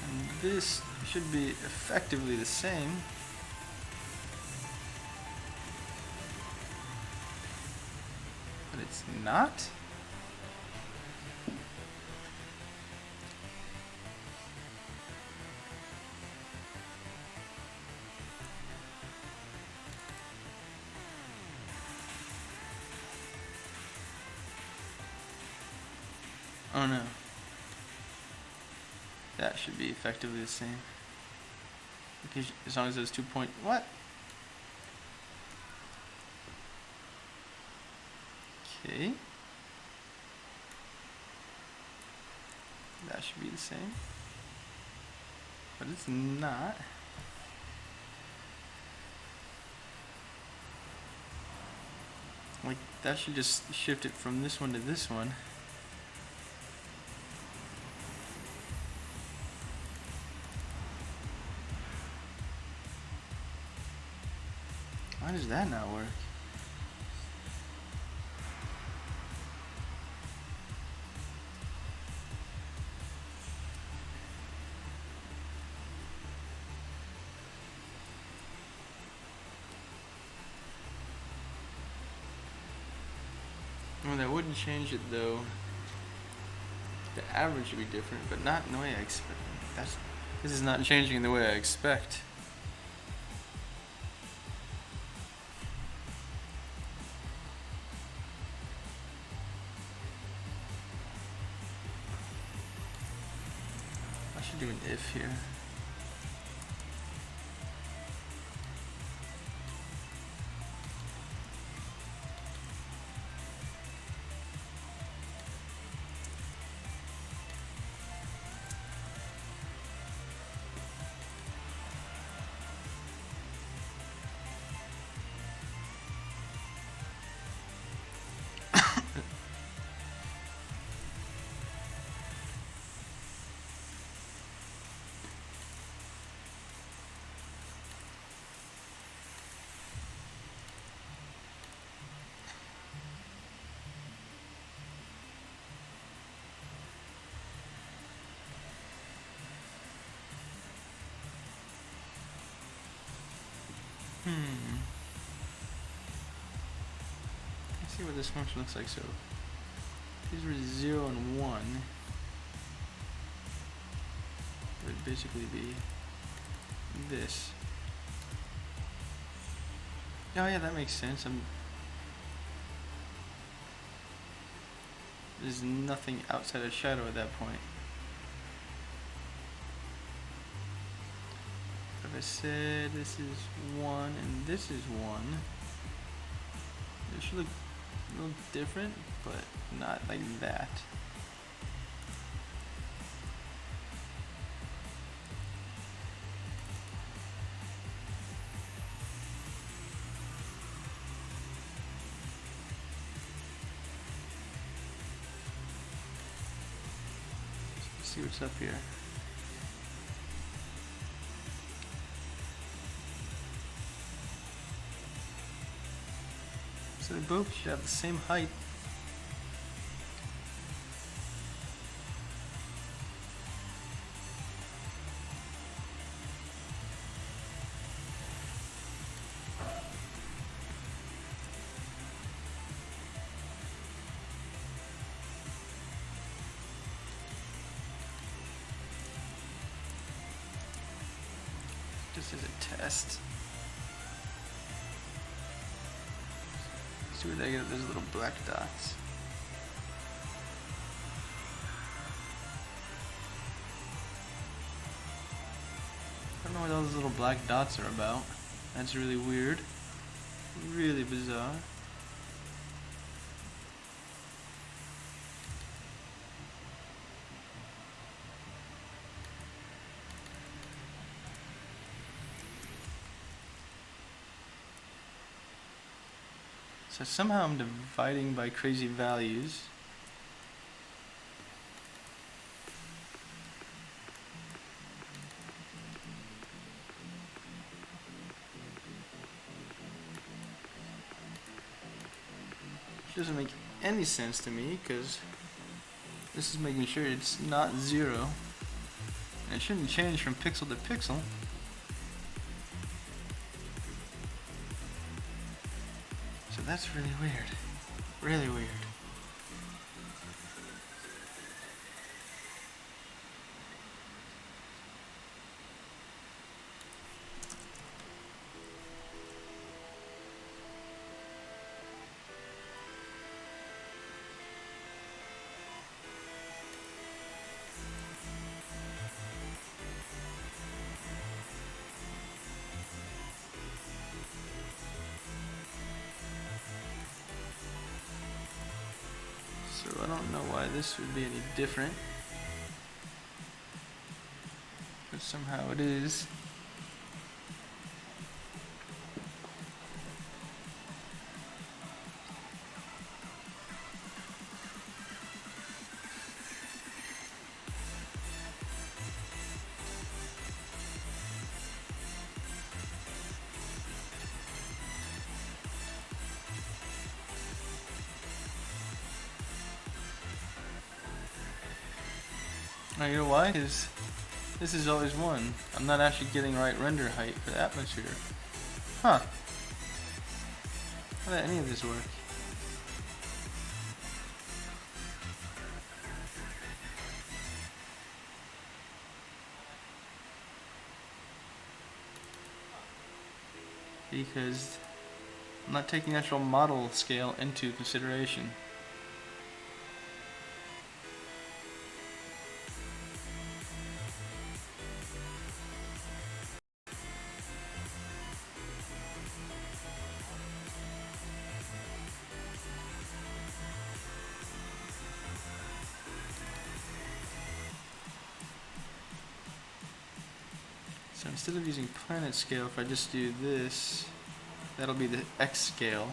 And this should be effectively the same. It's not. Oh no. That should be effectively the same. Because as long as those 2 point what? Okay. That should be the same. But it's not. Like, that should just shift it from this one to this one. Why does that not work? Well, that wouldn't change it though. The average would be different, but not in the way I expect. This is not changing in the way I expect. I should do an if here. Let's see what this function looks like. So these were 0 and 1. It would basically be this. Oh yeah, that makes sense. There's nothing outside of shadow at that point. If I said this is 1 and this is 1, it should look a little different, but not like that. Let's see what's up here. So they both should have the same height. Just as a test. See where they get those little black dots. I don't know what all those little black dots are about. That's really weird. Really bizarre. So somehow I'm dividing by crazy values. Which doesn't make any sense to me, because this is making sure it's not 0. And it shouldn't change from pixel to pixel. So that's really weird. Really weird. So I don't know why this would be any different, but somehow it is. Now you know why? Because this is always 1. I'm not actually getting right render height for the atmosphere. Huh. How did any of this work? Because I'm not taking the actual model scale into consideration. So instead of using planet scale, if I just do this, that'll be the X scale.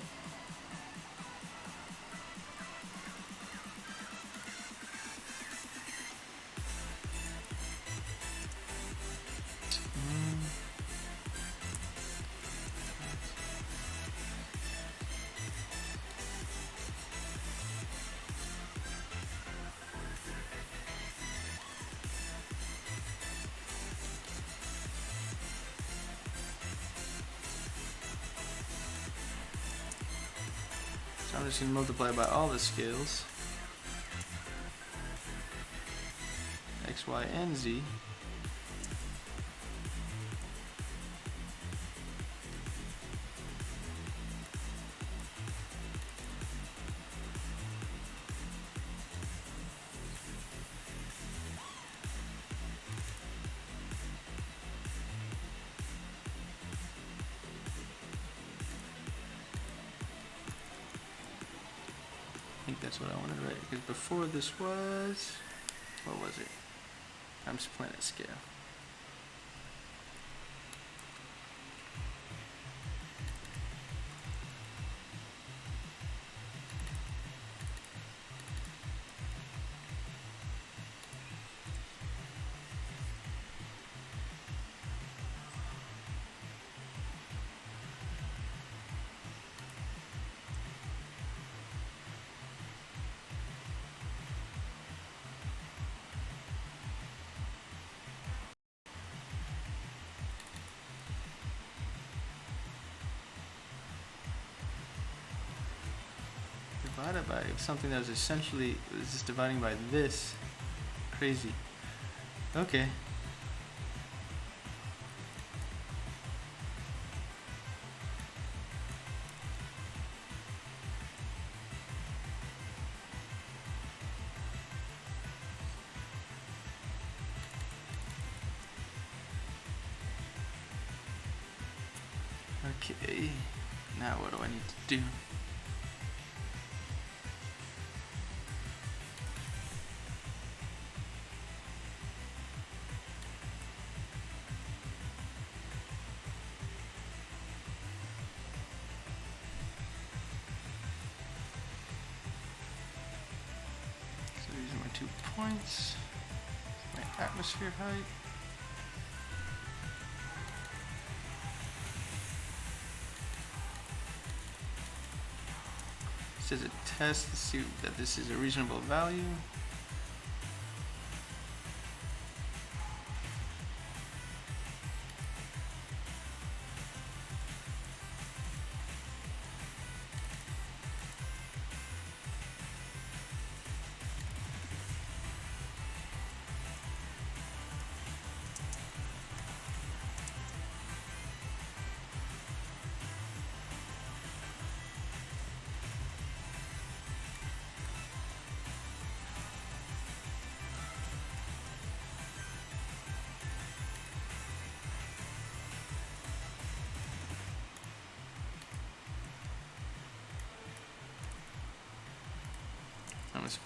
So I'm just going to multiply by all the scales. X, Y, and Z. I think that's what I wanted to write, because before this was, what was it? I'm just playing at scale. Divided by something that was essentially just dividing by this. Crazy. Okay. Okay. Now what do I need to do? These are my 2 points. My atmosphere height. It says a test to see that this is a reasonable value.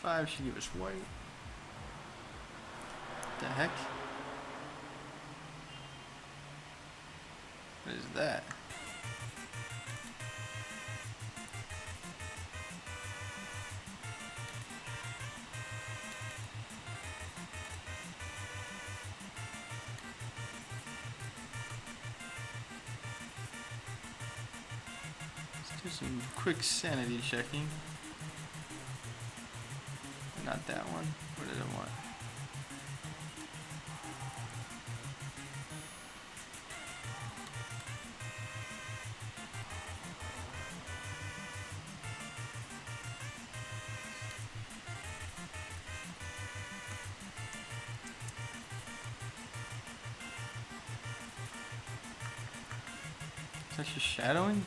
-5 should give us white. What the heck? What is that? Let's do some quick sanity checking. Not that one. What did I want? Is that just shadowing?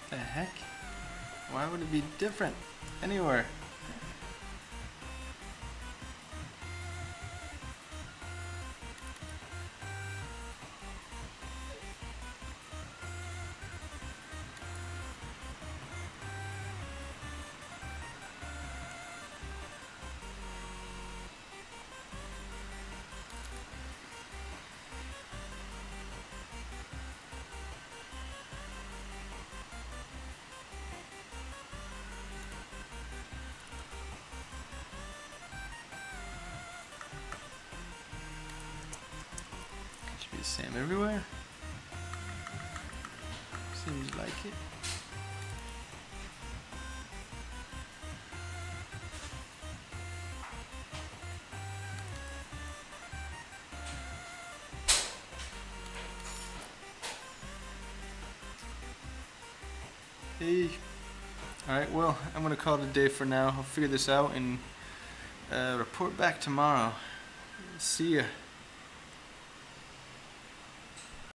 The heck? Why would it be different anywhere? Is Sam everywhere? Seems like it. Hey. Alright, well, I'm gonna call it a day for now. I'll figure this out and report back tomorrow. See ya.